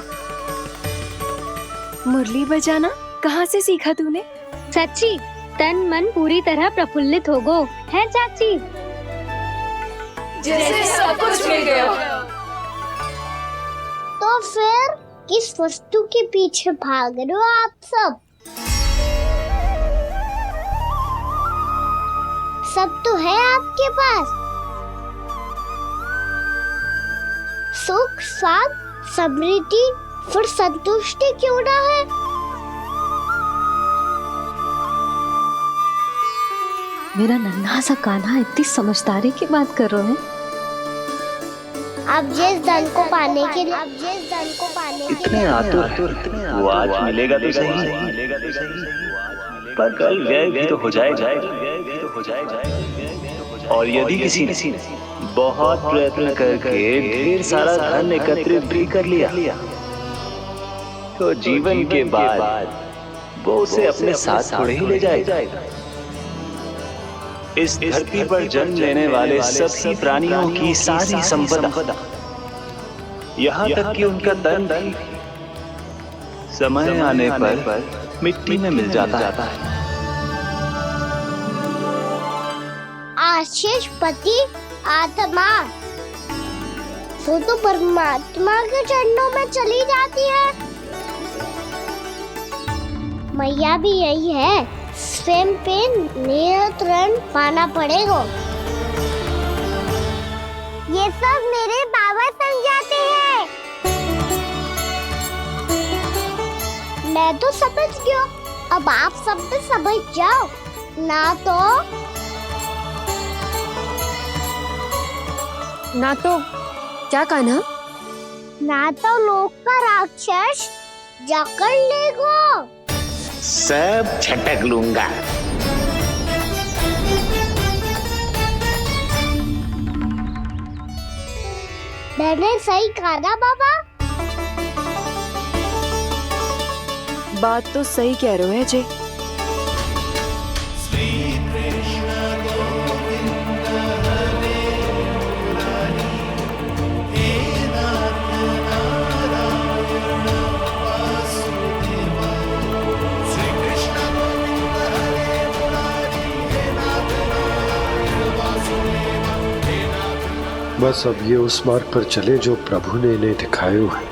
मुरली बजाना कहाँ से सीखा तूने? सच्ची तन मन पूरी तरह प्रफुल्लित हो गो है चाची। जैसे सब कुछ मिल गया। तो फिर किस वस्तु के पीछे भाग रहे हो आप सब? सब तो है आपके पास। सुख, स्वाद, समृद्धि, फिर संतुष्टि क्यों ना है? मेरा नन्हा सा कान्हा इतनी समझदारी की बात कर रहे हैं। अब जिस धन को पाने के लिए इतने आतुर वो आज मिलेगा तो सही, पर कल व्यय भी तो हो जाएगा। और यदि किसी ने बहुत प्रयत्न करके ढेर सारा धन एकत्रित भी कर लिया, तो जीवन के बाद वो उसे अपने साथ थोड़े ही ले जाएगा। इस धरती पर जन्म लेने वाले सभी प्राणियों की सारी संपदा, यहाँ तक कि उनका तन भी समय आने पर मिट्टी में मिल जाता है। आशीष पति आत्मा वो तो परमात्मा के चरणों में चली जाती है। मैया भी यही है, स्वयं पे नियंत्रण पाना पड़ेगा। ये सब मेरे बाबा समझाते हैं। मैं तो समझ गया, अब आप सब भी समझ जाओ ना तो क्या कान्हा? ना तो लोक का राक्षस जकड़ लेगो। सब झटक लूंगा। मैंने सही कहा ना बाबा? बात तो सही कह रहे हो है जय। बस अब ये उस मार्ग पर चले जो प्रभु ने इन्हें दिखाया है,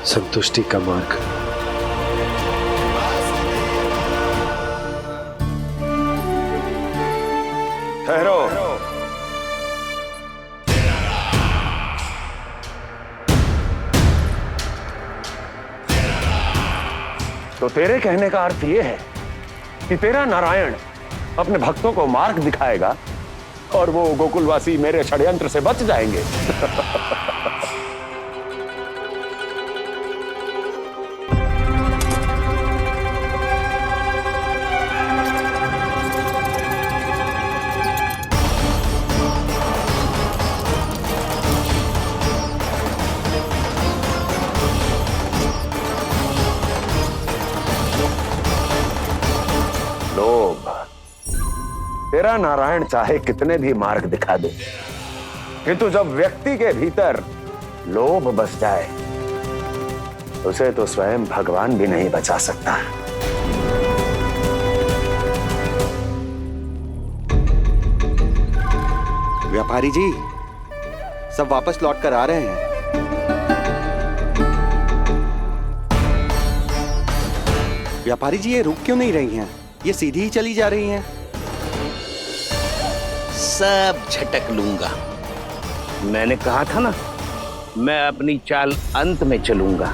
संतुष्टि का मार्ग। ठहरो। तो तेरे कहने का अर्थ यह है कि तेरा नारायण अपने भक्तों को मार्ग दिखाएगा और वो गोकुलवासी मेरे षड्यंत्र से बच जाएंगे। लोभ। तेरा नारायण चाहे कितने भी मार्ग दिखा दे, किंतु जब व्यक्ति के भीतर लोभ बस जाए, उसे तो स्वयं भगवान भी नहीं बचा सकता। व्यापारी जी, सब वापस लौट कर आ रहे हैं। व्यापारी जी, ये रुक क्यों नहीं रही हैं? ये सीधी ही चली जा रही हैं। सब झटक लूंगा। मैंने कहा था ना, मैं अपनी चाल अंत में चलूंगा।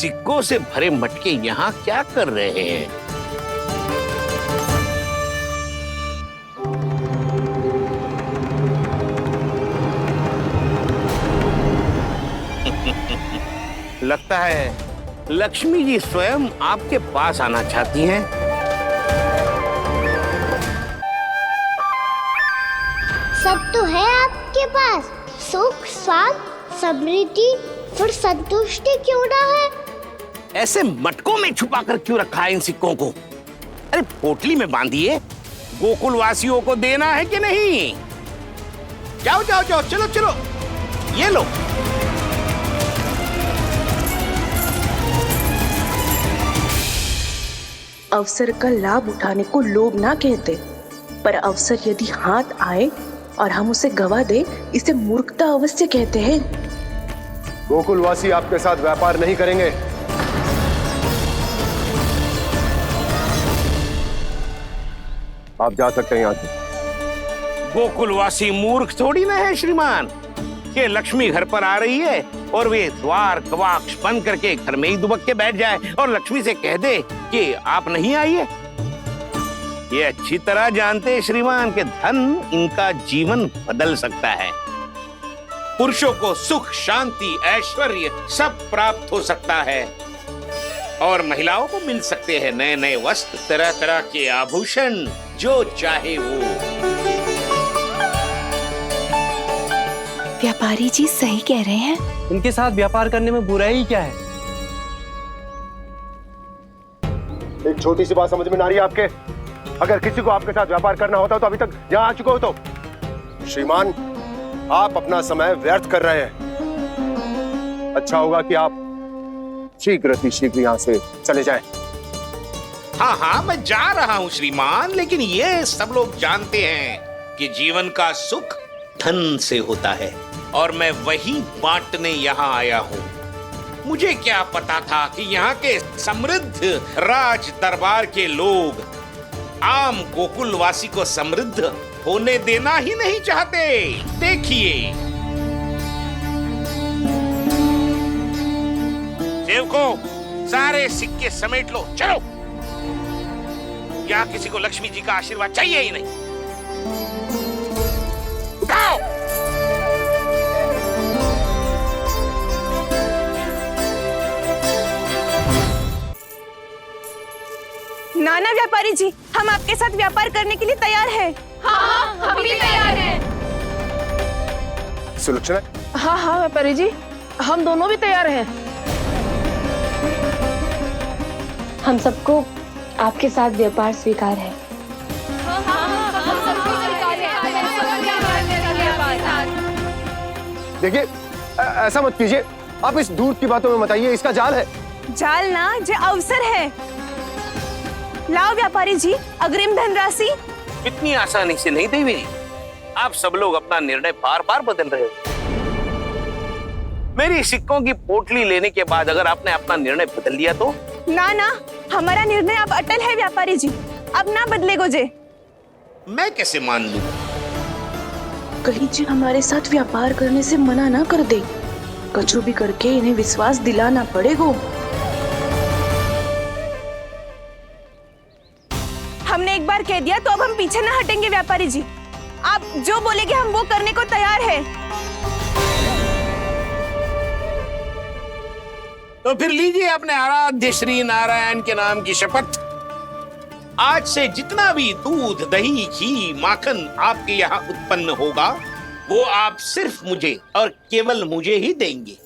सिक्कों से भरे मटके यहाँ क्या कर रहे हैं? लगता है लक्ष्मी जी स्वयं आपके पास आना चाहती हैं। सब तो है आपके पास, सुख, स्वाद, समृद्धि, फिर संतुष्टि क्यों ना है? ऐसे मटकों में छुपा कर क्यों रखा है इन सिक्कों को? अरे पोटली में बांधिए, गोकुल वासियों को देना है कि नहीं? जाओ जाओ जाओ, चलो चलो, ये लो। अवसर का लाभ उठाने को लोभ ना कहते, पर अवसर यदि हाथ आए और हम उसे गवा दे, इसे मूर्खता अवश्य कहते हैं। गोकुलवासी आपके साथ व्यापार नहीं करेंगे। आप जा सकते हैं यहाँ से। गोकुलवासी मूर्ख थोड़ी ना है श्रीमान, कि लक्ष्मी घर पर आ रही है और वे द्वार कवाक्ष बंद करके घर में ही दुबक के बैठ जाए और लक्ष्मी से कह दे कि आप नहीं आइए। ये अच्छी तरह जानते हैं श्रीमान कि धन इनका जीवन बदल सकता है। पुरुषों को सुख, शांति, ऐश्वर्य सब प्राप्त हो सकता है और महिलाओं को मिल सकते हैं नए नए वस्त्र, तरह तरह के आभूषण, जो चाहे वो। व्यापारी जी सही कह रहे हैं। इनके साथ व्यापार करने में बुराई क्या है? एक छोटी सी बात समझ में ना रही है आपके? अगर किसी को आपके साथ व्यापार करना होता तो अभी तक यहाँ आ चुके हो। तो श्रीमान, आप अपना समय व्यर्थ कर रहे हैं। अच्छा होगा कि आप शीघ्र यहाँ से चले जाएं। हाँ हाँ, मैं जा रहा हूँ श्रीमान, लेकिन ये सब लोग जानते हैं कि जीवन का सुख धन से होता है और मैं वही बांटने यहाँ आया हूँ। मुझे क्या पता था कि यहाँ के समृद्ध राज दरबार के लोग आम गोकुलवासी को समृद्ध होने देना ही नहीं चाहते। देखिए सेवकों, सारे सिक्के समेट लो, चलो। यहाँ किसी को लक्ष्मी जी का आशीर्वाद चाहिए ही नहीं। उठाओ। नाना व्यापारी जी, हम आपके साथ व्यापार करने के लिए तैयार हैं। हाँ, हम भी तैयार हैं। सुलक्षणा? हाँ हाँ व्यापारी जी, हम दोनों भी तैयार हैं। हम सबको आपके साथ व्यापार स्वीकार है। देखिए, ऐसा मत कीजिए। आप इस दूध की बातों में बताइए, इसका जाल है। जाल ना, जो अवसर है। लाओ व्यापारी जी, अग्रिम धनराशि। इतनी आसानी से नहीं देवी जी। आप सब लोग अपना निर्णय बार बार बदल रहे हो। मेरी सिक्कों की पोटली लेने के बाद अगर आपने अपना निर्णय बदल दिया तो? ना ना, हमारा निर्णय अब अटल है व्यापारी जी, अब ना बदलेगो जे। मैं कैसे मान लूं? कहीं जी हमारे साथ व्यापार करने से मना ना कर दे। कछु भी करके इन्हें विश्वास दिलाना पड़ेगा। हमने एक बार कह दिया तो अब हम पीछे ना हटेंगे व्यापारी जी। आप जो बोलेंगे हम वो करने को तैयार है। तो फिर लीजिए अपने आराध्य श्री नारायण के नाम की शपथ। आज से जितना भी दूध, दही, घी, माखन आपके यहाँ उत्पन्न होगा वो आप सिर्फ मुझे और केवल मुझे ही देंगे।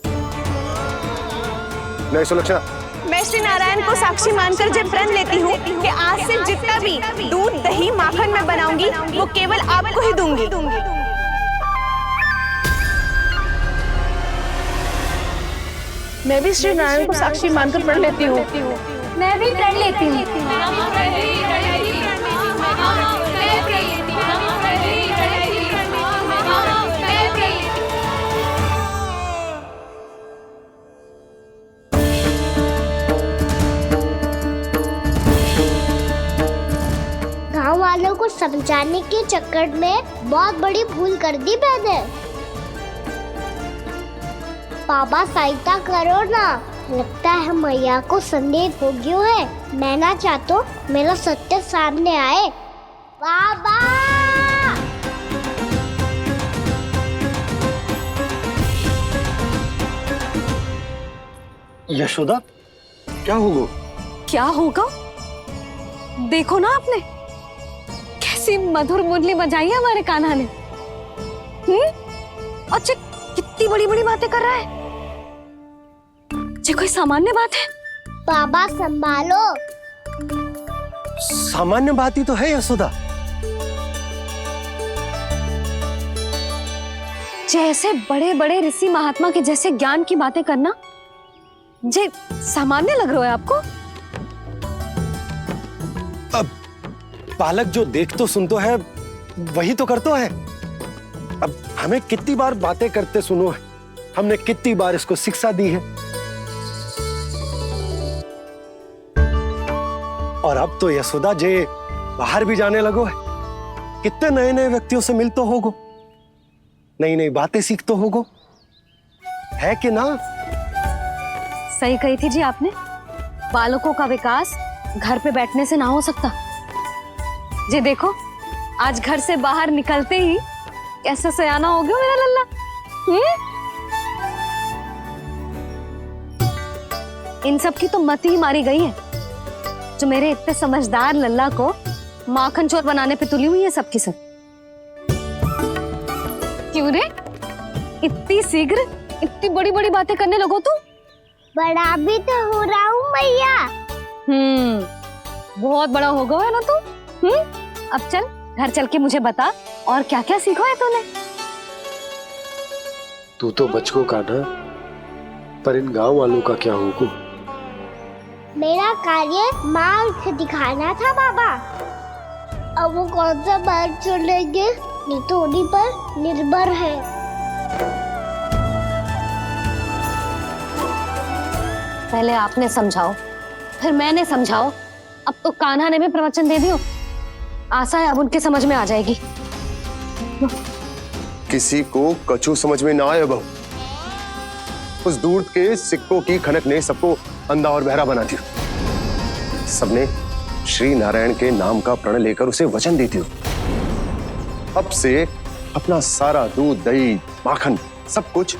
नहीं सुलक्षणा, मैं श्री नारायण को साक्षी मानकर जब प्रण लेती हूँ कि आज से जितना भी दूध, दही, माखन मैं बनाऊंगी वो केवल आपको ही दूंगी। मैं भी श्री नारायण को साक्षी मानकर प्रण लेती हूँ। मैं भी प्रण लेती हूँ। गांव वालों को समझाने के चक्कर में बहुत बड़ी भूल कर दी मैंने। बाबा सहायता करो ना, लगता लगता है मैया को संदेह हो गयो है। मैं ना चाहतो मेरा सत्य सामने आए। बाबा यशोदा, क्या होगा? क्या होगा? देखो ना आपने कैसी मधुर मुरली बजाई है हमारे कान्हा ने। अच्छा कितनी बड़ी बड़ी बातें कर रहा है। ये कोई सामान्य बात है? बाबा संभालो। सामान्य बात ही तो है यशोदा। जैसे बड़े बड़े ऋषि महात्मा के जैसे ज्ञान की बातें करना जे सामान्य लग रहा है आपको? अब बालक जो देख तो सुन तो है वही तो कर तो है। अब हमें कितनी बार बातें करते सुनो है, हमने कितनी बार इसको शिक्षा दी है। और अब तो यशोदा जे बाहर भी जाने लगो है, कितने नए नए व्यक्तियों से मिल तो होगो, नई नई बातें सीख तो होगो, है कि ना? सही कही थी जी आपने। बालकों का विकास घर पे बैठने से ना हो सकता। जी देखो आज घर से बाहर निकलते ही कैसे सयाना हो गया मेरा लल्ला। इन सब की तो मत ही मारी गई है जो मेरे इतने समझदार लल्ला को माखन चोर बनाने पे तुली हुई है सबकी सब। क्यों रे इतनी शीघ्र इतनी बड़ी बड़ी बातें करने लगो तू? बड़ा भी तो हो रहा हूँ मैया। बहुत बड़ा हो गया है ना तू। अब चल घर चल के मुझे बता और क्या क्या सीखा है तूने? तू तो बचको कान्हा, पर इन गांव वालों का क्या होगा? मेरा कार्य मार्ग दिखाना था बाबा। अब वो कौन सा मार्ग चलेंगे ये तो उन्हीं पर निर्भर है। पहले आपने समझाओ फिर मैंने समझाओ। अब तो कान्हा ने भी प्रवचन दे दियो। आशा है अब उनके समझ में आ जाएगी। किसी को कछु समझ में ना आए बहू। उस दूध के सिक्कों की खनक ने सबको अंधा और बहरा बना दिया। सबने श्री नारायण के नाम का प्रण लेकर उसे वचन देती हो। अब से अपना सारा दूध दही माखन सब कुछ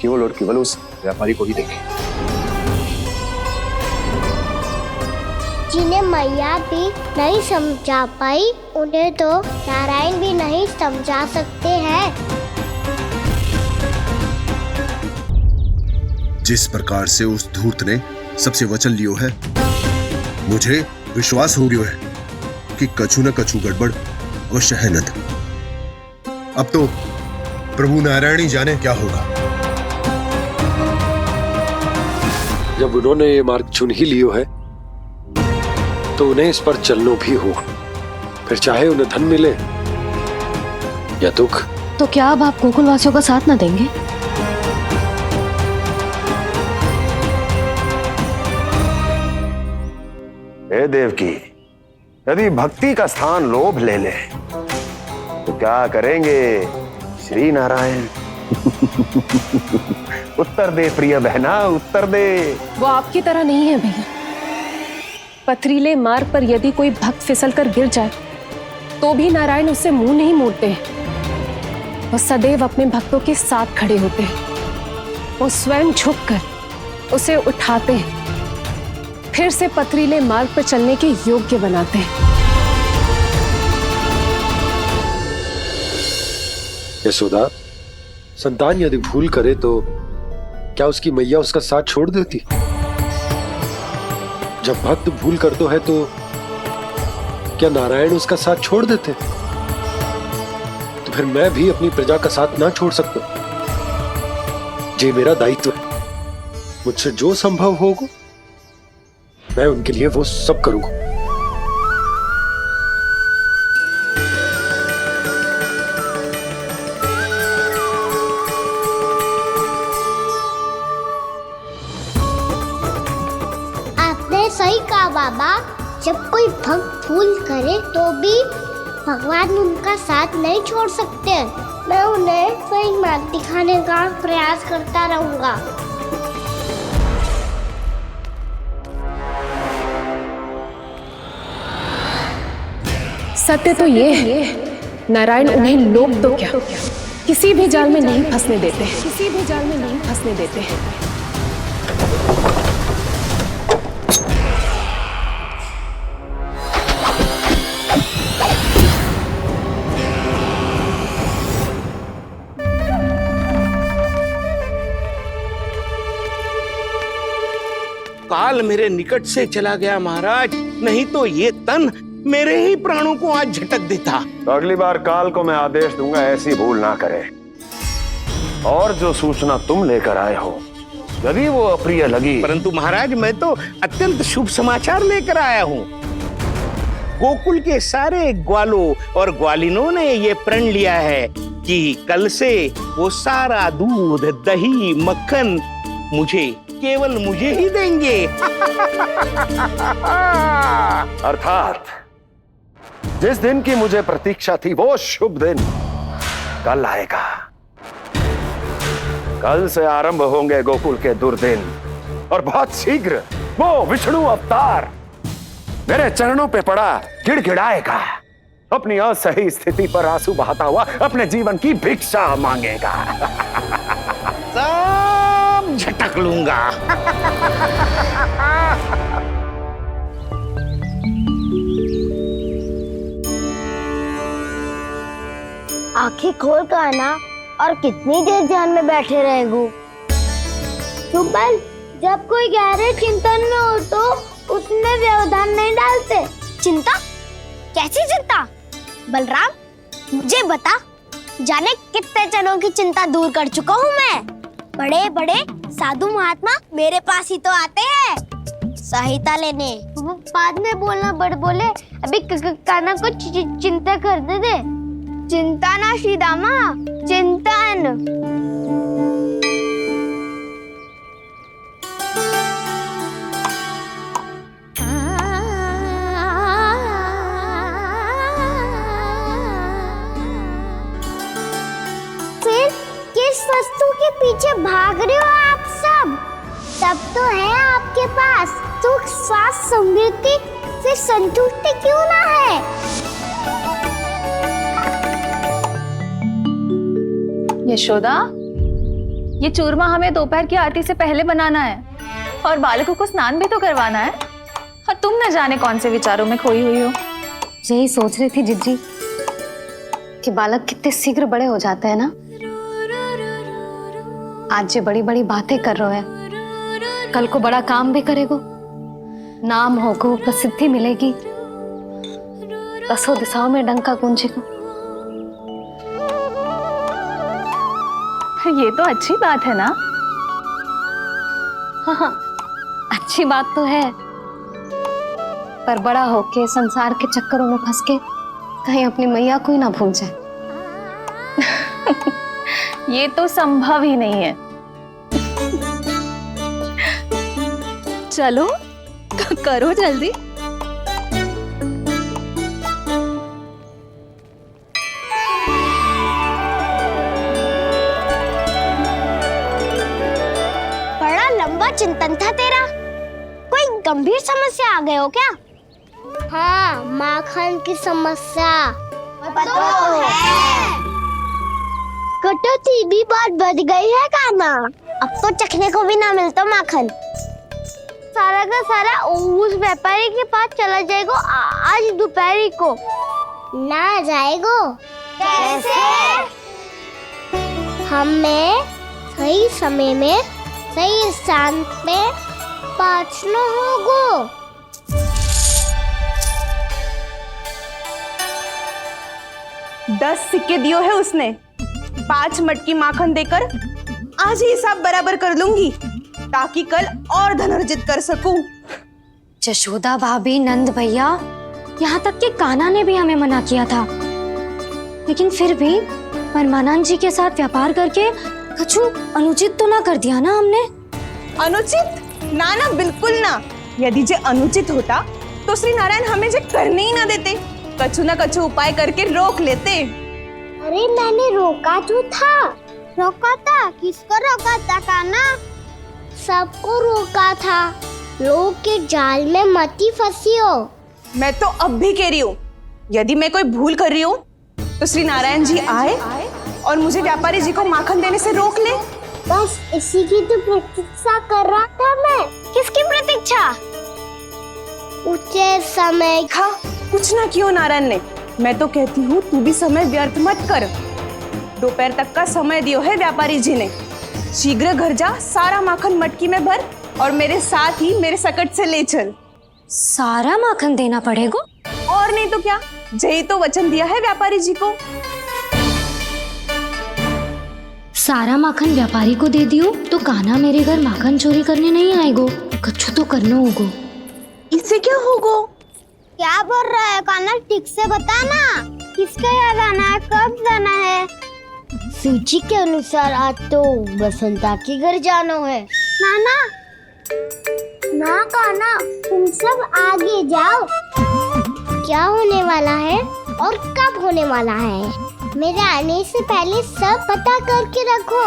केवल और केवल उस व्यापारी को ही देंगे। जिन्हें मैया भी नहीं समझा पाई उन्हें तो नारायण भी नहीं समझा सकते हैं। जिस प्रकार से उस धूर्त ने सबसे वचन लियो है, मुझे विश्वास हो गयो है कि कछु न कछु गड़बड़ अवश्य है नंद। अब तो प्रभु नारायण ही जाने क्या होगा। जब उन्होंने ये मार्ग चुन ही लियो है तो उन्हें इस पर चलना भी होगा, फिर चाहे उन्हें धन मिले या दुख। तो क्या अब आप गोकुलवासियों का साथ ना देंगे? हे देवकी, यदि भक्ति का स्थान लोभ ले ले तो क्या करेंगे श्री नारायण? उत्तर दे प्रिय बहना, उत्तर दे। वो आपकी तरह नहीं है भैया। पथरीले मार्ग पर यदि कोई भक्त फिसल कर गिर जाए तो भी नारायण उससे मुंह नहीं मोड़ते हैं। वो सदैव अपने भक्तों के साथ खड़े होते हैं। वो स्वयं झुककर उसे उठाते हैं, फिर से पथरीले मार्ग पर चलने के योग्य बनाते हैं। यशोदा, संतान यदि भूल करे तो क्या उसकी मैया उसका साथ छोड़ देती? जब भक्त भूल कर तो है तो क्या नारायण उसका साथ छोड़ देते? तो फिर मैं भी अपनी प्रजा का साथ ना छोड़ सकता। ये मेरा दायित्व है। मुझसे जो संभव होगा मैं उनके लिए वो सब करूंगा। सही कहा बाबा। जब कोई भक्त भूल करे तो भी भगवान उनका साथ नहीं छोड़ सकते। मैं उन्हें सही मार्ग दिखाने का प्रयास करता रहूंगा। सत्य तो ये है, नारायण उन्हें लोग तो क्या किसी भी जाल में नहीं फंसने देते, किसी भी जाल में नहीं फंसने देते हैं। काल मेरे निकट से चला गया महाराज, नहीं तो ये तन मेरे ही प्राणों को आज झटक देता। तो अगली बार काल को मैं आदेश दूंगा ऐसी भूल ना करे। और जो सूचना तुम लेकर आए हो यदि वो अप्रिय लगी, परंतु महाराज मैं तो अत्यंत शुभ समाचार लेकर आया हूँ। गोकुल के सारे ग्वालों और ग्वालिनों ने ये प्रण लिया है कि कल से वो सारा दूध, दही, मक्खन केवल मुझे ही देंगे। अर्थात जिस दिन की मुझे प्रतीक्षा थी वो शुभ दिन कल आएगा। कल से आरंभ होंगे गोकुल के दुर्दिन और बहुत शीघ्र वो विष्णु अवतार मेरे चरणों पे पड़ा गिड़गिड़ाएगा, अपनी असही स्थिति पर आंसू बहाता हुआ अपने जीवन की भिक्षा मांगेगा। सब झटक लूंगा। आंखें खोल कर आना और कितनी देर ध्यान में बैठे रहेगो? सुबह जब कोई गहरे चिंतन में हो तो उसमें व्यवधान नहीं डालते। चिंता? कैसी चिंता? बलराम मुझे बता, जाने कितने जनों की चिंता दूर कर चुका हूँ मैं। बड़े बड़े साधु महात्मा मेरे पास ही तो आते हैं सहायता लेने। बाद में बोलना बड़ बोले, अभी काना को चिंता करने दे। चिंता ना श्रीदामा, चिंतन। फिर किस वस्तु के पीछे भाग रहे हो आप सब? सब तो है आपके पास सुख, स्वास्थ्य, समृद्धि, फिर संतुष्टि क्यों ना है? यशोदा, ये चूरमा हमें दोपहर की आरती से पहले बनाना है और बालकों को स्नान भी तो करवाना है, और तुम न जाने कौन से विचारों में खोई हुई हो। यही सोच रही थी जिज्जी कि बालक कितने शीघ्र बड़े हो जाते हैं ना। आज जो बड़ी बड़ी बातें कर रहे हैं, कल को बड़ा काम भी करेगो, नाम होगो, प्रसिद्धि मिलेगी, दसों दिशाओं में डंका गूंजेगा। ये तो अच्छी बात है ना? हाँ, अच्छी बात तो है, पर बड़ा होके संसार के चक्करों में फंस के कहीं अपनी मैया को ही ना भूल जाए। ये तो संभव ही नहीं है। चलो करो जल्दी। बड़ा लंबा चिंतन था तेरा। कोई गंभीर समस्या आ गए हो क्या? हाँ, माखन की समस्या तो है। कटौती भी बहुत बढ़ गई है काना। अब तो चखने को भी ना मिलता माखन। सारा का सारा उस व्यापारी के पास चला जाएगा आज दोपहर को। ना जाएगो? कैसे? हमें सही समय में सही स्थान पे पहुंचना होगा। 10 सिक्के दियो है उसने, 5 मटकी माखन देकर आज ही हिसाब बराबर कर लूंगी ताकि कल और धन अर्जित कर सकूं। जशोदा भाभी, नंद भैया, यहाँ तक कि कान्हा ने भी हमें मना किया था, लेकिन फिर भी परमानंद जी के साथ व्यापार करके कुछ अनुचित तो ना कर दिया ना हमने? अनुचित? ना ना, बिल्कुल ना। यदि जे अनुचित होता तो श्री नारायण हमें जे करने ही ना देते, कछु ना कछु उपाय करके रोक लेते। अरे मैंने रोका तो था। रोका था? किसको रोका था कान्हा? सबको रोका था। लोग के जाल में मत ही फंसी हो। मैं तो अब भी कह रही हूँ, यदि मैं कोई भूल कर रही हूँ तो श्री नारायण जी आए और मुझे व्यापारी जी को माखन देने से रोक ले। बस इसी की तो प्रतीक्षा कर रहा था मैं। किसकी प्रतीक्षा? उचित समय का कुछ ना किया नारायण ने। मैं तो कहती हूँ तू भी समय व्यर्थ मत कर। दोपहर तक का समय दियो है व्यापारी जी ने। शीघ्र घर जा, सारा माखन मटकी में भर और मेरे साथ ही मेरे सकट से ले चल। सारा माखन देना पड़ेगा? और नहीं तो क्या, यही तो वचन दिया है व्यापारी जी को। सारा माखन व्यापारी को दे दियो तो कान्हा मेरे घर माखन चोरी करने नहीं आएगो। कछु तो करना होगो। इससे क्या होगो? क्या बोल रहा है कान्हा, ठीक से बता ना। किसका यहाँ जाना है, कब जाना है? सूची के अनुसार आज तो बसंता के घर जाना है। नाना ना कान्हा, तुम सब आगे जाओ। क्या होने वाला है और कब होने वाला है, मेरे आने से पहले सब पता करके रखो।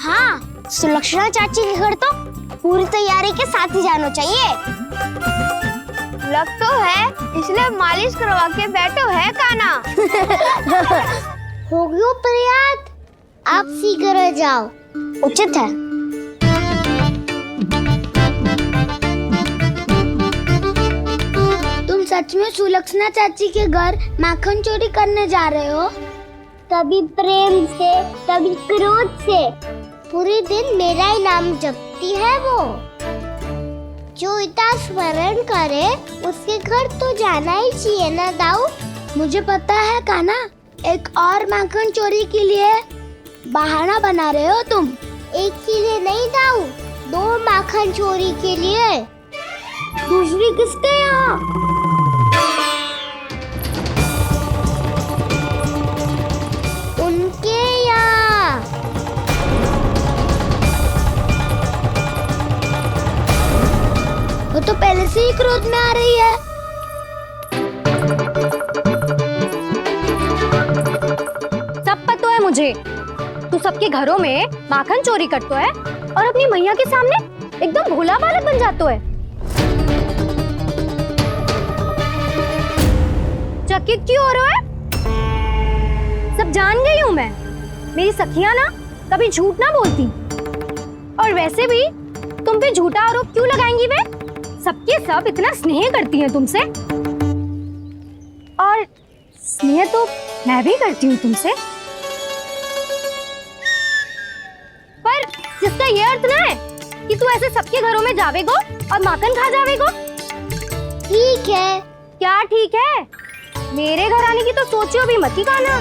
हाँ, सुलक्षणा चाची के घर तो पूरी तैयारी के साथ ही जाना चाहिए। लग तो है, इसलिए मालिश करवा के बैठो है कान्हा। हो गयो प्रयास, आप शीघ्र जाओ, उचित है। तुम सच में सुलक्षणा चाची के घर माखन चोरी करने जा रहे हो? कभी प्रेम से, कभी क्रोध से, पूरे दिन मेरा ही नाम जपती है वो। जो इतना स्मरण करे उसके घर तो जाना ही चाहिए ना दाऊ। मुझे पता है कान्हा, एक और माखन चोरी के लिए बहाना बना रहे हो तुम। एक के लिए नहीं दाऊ, 2 माखन चोरी के लिए। दूसरी किसके यहाँ? उनके यहाँ। वो तो पहले से ही क्रोध में आ रही है। सब पता है मुझे, तू सबके घरों में माखन चोरी करतो है और अपनी मैया के सामने एकदम भोला बालक बन जातो है। चकित क्यों हो रहा है? सब जान गई हूँ मैं। मेरी सखियां ना कभी झूठ ना बोलती, और वैसे भी तुम पे झूठा आरोप क्यों लगाएंगी वे? सबके सब इतना स्नेह करती हैं तुमसे, और स्नेह तो मैं भी करती हूँ तुमसे। पर जिसका ये अर्थ ना है कि तू ऐसे सबके घरों में जावेगो और माखन खा जावेगो। ठीक है। क्या ठीक है? मेरे घर आने की तो सोचियो भी मत ही कान्हा।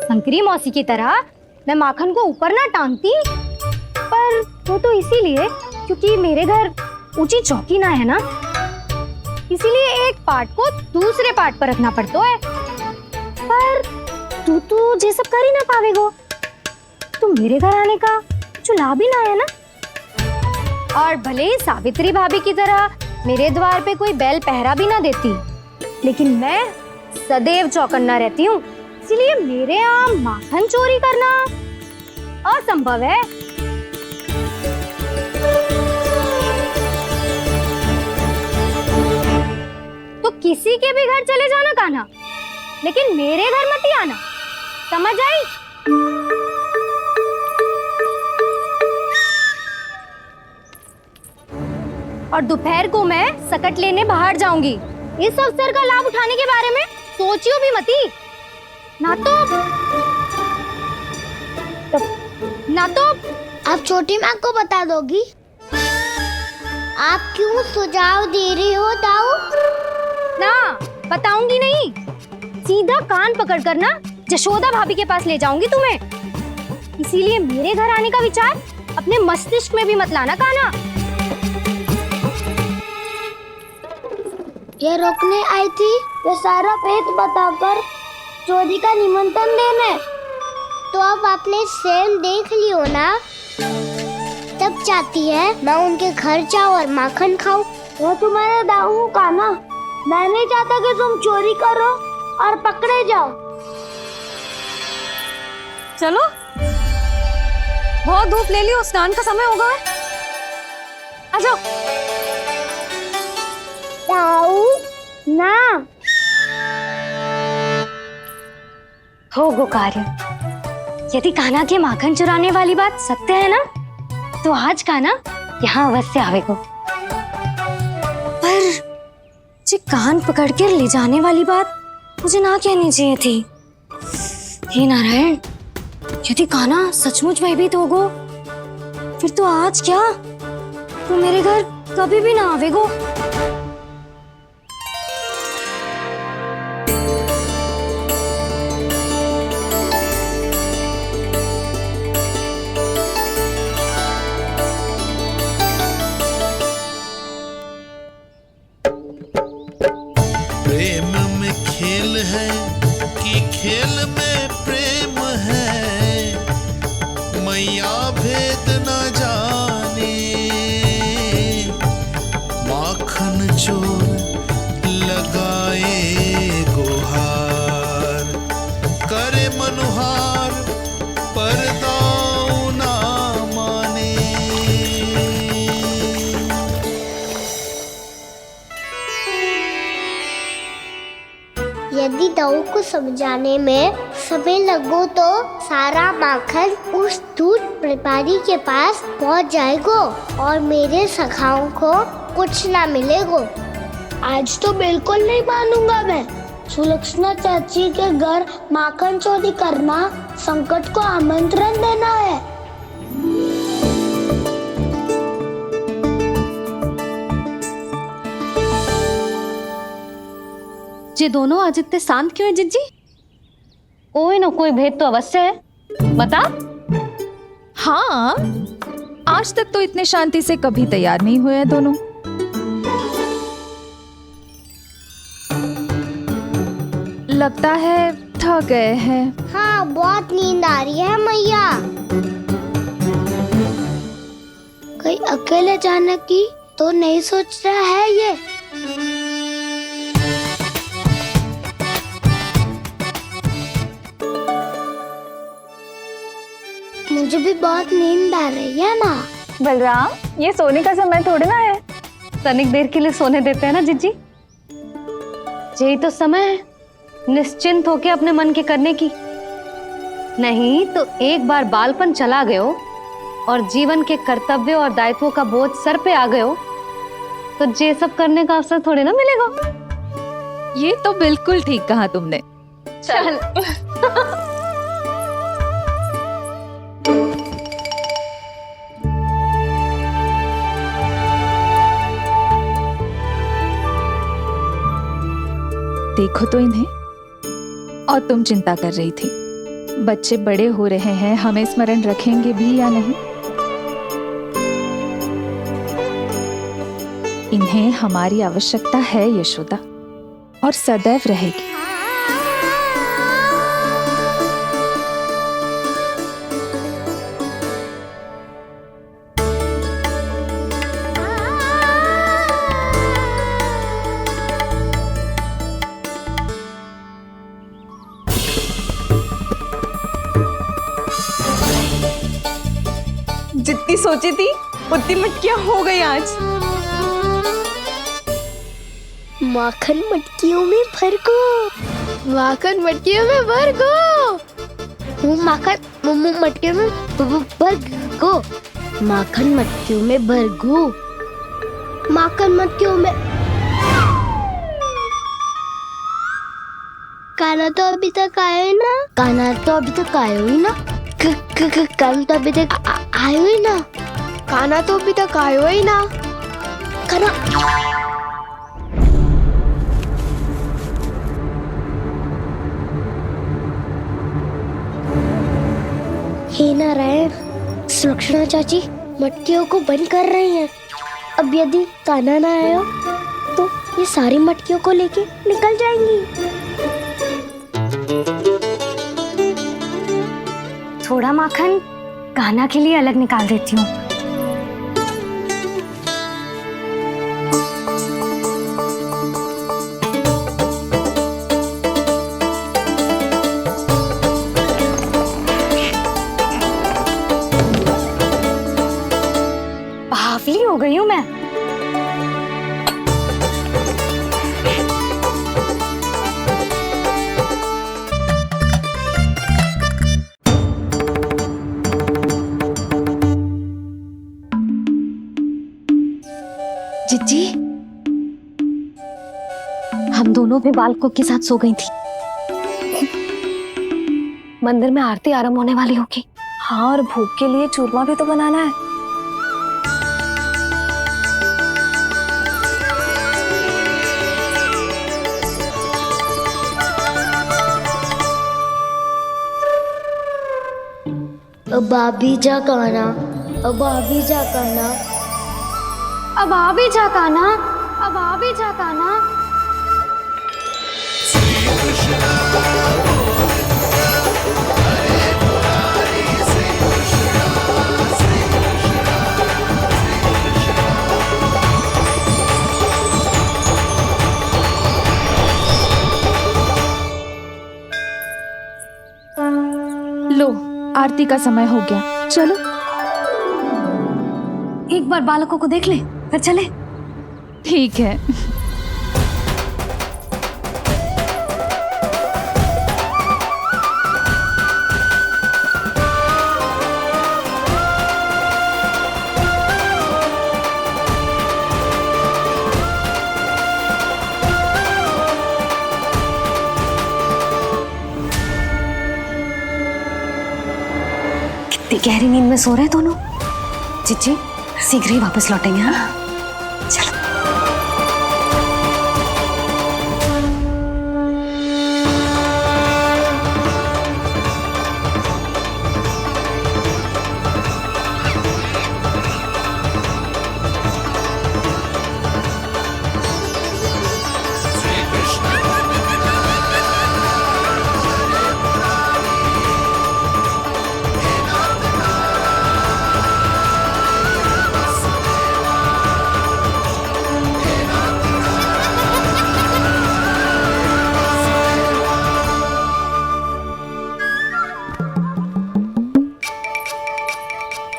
शंकरी मौसी की तरह मैं माखन को ऊपर ना टांगती, पर वो तो इसीलिए क्योंकि मेरे घर ऊंची चौकी ना है ना, इसीलिए एक पार्ट को दूसरे पार्ट पर रखना पड़ता है। पर तू तो ये सब कर ही ना पावेगो, तो मेरे घर आने का कुछ लाभ ही ना है ना। और भले ही सावित्री भाभी की तरह मेरे द्वार पे कोई बैल पहरा भी ना देती, लेकिन मैं सदैव चौकन्ना रहती हूँ, इसीलिए मेरे यहाँ माखन चोरी करना असंभव है। तो किसी के भी घर चले जाना कान्हा, लेकिन मेरे घर मत ही आना, समझ आई? और दोपहर को मैं सकट लेने बाहर जाऊंगी। इस अवसर का लाभ उठाने के बारे में सोचियो भी मती, ना तो आप छोटी माँ को बता दोगी? आप क्यों सुझाव दे रही हो दाऊ? ना, बताऊंगी नहीं। सीधा कान पकड़ कर ना जशोदा भाभी के पास ले जाऊंगी तुम्हें। इसीलिए मेरे घर आने का विचार अपने मस्तिष्क में भी मत लाना कान्हा। ये रोकने आई थी ये सारा भेद बताकर चोरी का निमंत्रण देने। तो अब आपने स्वयं देख लियो ना, तब चाहती है मैं उनके घर जाऊँ और माखन खाऊं। वो तुम्हारा दाऊ कान्हा, मैं नहीं चाहता कि तुम चोरी करो और पकड़े जाओ। चलो, बहुत धूप ले लियो, स्नान का समय होगा है। आ जाओ। दाऊ ना, हो गो कार्य। यदि कान्हा के माखन चुराने वाली बात सत्य है ना, तो आज कान्हा यहाँ अवश्य आवेगो। पर जी कान पकड़ कर ले जाने वाली बात मुझे ना कहनी चाहिए थी। हे नारायण, यदि कान्हा सचमुच भयभीत होगो, फिर तो आज क्या, तो मेरे घर कभी भी ना आवेगो। प्रेम में खेल है कि खेल में प्रेम है, मैया भेद न जाने। माखन चोर लगाए गुहार, करे मनुहार पर दाऊ ना माने। यदि दाऊ को समझाने में समय लगो तो सारा माखन उस दूध व्यापारी के पास पहुंच जाएगो और मेरे सखाओं को कुछ ना मिलेगो। आज तो बिल्कुल नहीं मानूंगा मैं। सुलक्षणा चाची के घर माखन चोरी करना संकट को आमंत्रण देना है। ये दोनों आज इतने शांत क्यों है जिज्जी? कोई ना कोई भेद तो अवश्य है, बता। हाँ, आज तक तो इतने शांति से कभी तैयार नहीं हुए हैं दोनों। लगता है थक गए हैं। हाँ, बहुत नींद आ रही है मैया। कहीं अकेले जाने की तो नहीं सोच रहा है ये? मुझे भी बहुत नींद आ रही है माँ। बलराम, ये सोने का समय थोड़ी ना है। तनिक देर के लिए सोने देते हैं ना जिज्जी। यही तो समय है निश्चिंत होके अपने मन के करने की। नहीं तो एक बार बालपन चला गयो और जीवन के कर्तव्यों और दायित्वों का बोझ सर पे आ गयो, तो ये सब करने का अवसर थोड़ी ना मिलेगा। ये तो बिल्कुल ठीक कहा तुमने। चल। देखो तो इन्हें। और तुम चिंता कर रही थी बच्चे बड़े हो रहे हैं, हमें स्मरण रखेंगे भी या नहीं। इन्हें हमारी आवश्यकता है यशोदा, और सदैव रहेगी। जितनी सोची थी उतनी मटकियां हो गई आज। माखन मटकियों में भर गो। माखन मटकियों में भर गो। माखन मटकियों में भर गो। माखन मटकियों में भर गो। माखन मटकियों में। कान्हा तो अभी तक आया ही ना। कान्हा तो अभी तक आया ही ना। कान्हा तो अभी तक आयो ही ना। कान्हा तो अभी तक आयो ही ना। कान्हा हे नारायण, सुलक्षणा चाची मटकियों को बंद कर रही हैं। अब यदि कान्हा ना आया तो ये सारी मटकियों को लेके निकल जाएंगी। थोड़ा माखन कान्हा के लिए अलग निकाल देती हूँ। बावली हो गई हूँ मैं। हम दोनों भी बालकों के साथ सो गई थी। मंदिर में आरती आरंभ होने वाली होगी। हाँ, और भूख के लिए चूरमा भी तो बनाना है। अब आबी जा काना, अब आबी जा काना, अब आ भी जा काना, अब आ भी जा काना। लो, आरती का समय हो गया, चलो। एक बार बालकों को देख ले, फिर चले। ठीक है। कितनी गहरी नींद में सो रहे दोनों। जीजी शीघ्र ही वापस लौटेंगे। हाँ, चलो।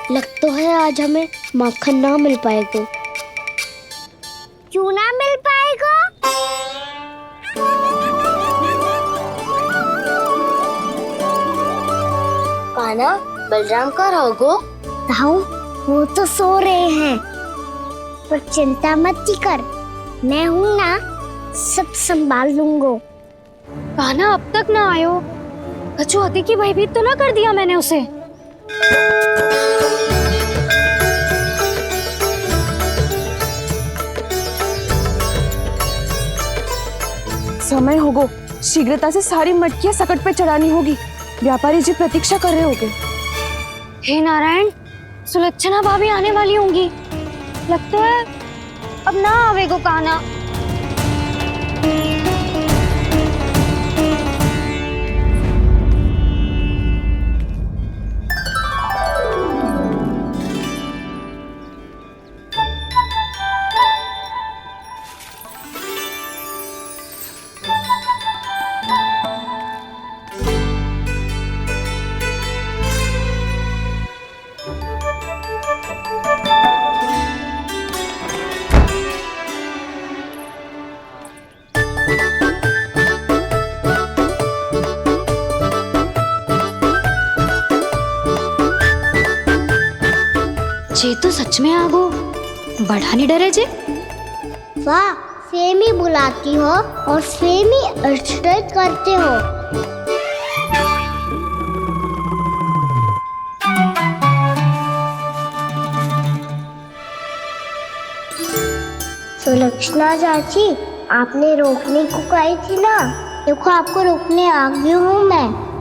लग तो है आज हमें माखन ना मिल पाएगा। क्यों ना मिल पाएगा? काना, बलराम का रहोगो? ताऊ, वो तो सो रहे हैं, पर चिंता मत कर, मैं हूँ ना, सब संभाल लूंगो। कान्हा अब तक ना आयो, कछु अति की भयभीत तो ना कर दिया मैंने उसे? समय होगो, शीघ्रता से सारी मटकियां सकट पे चढ़ानी होगी। व्यापारी जी प्रतीक्षा कर रहे होंगे। हे नारायण, सुलक्षणा भाभी आने वाली होंगी। लगता है अब ना आवेगो कान्हा। जे तो सच में आगो, बड़ा नहीं डरे जे। वाह, सेम ही बुलाती हो और सेम ही अर्चना करते हो। सुलक्षणा चाची, आपने रोकने को कही थी ना, देखो आपको रोकने आ गई हूँ मैं।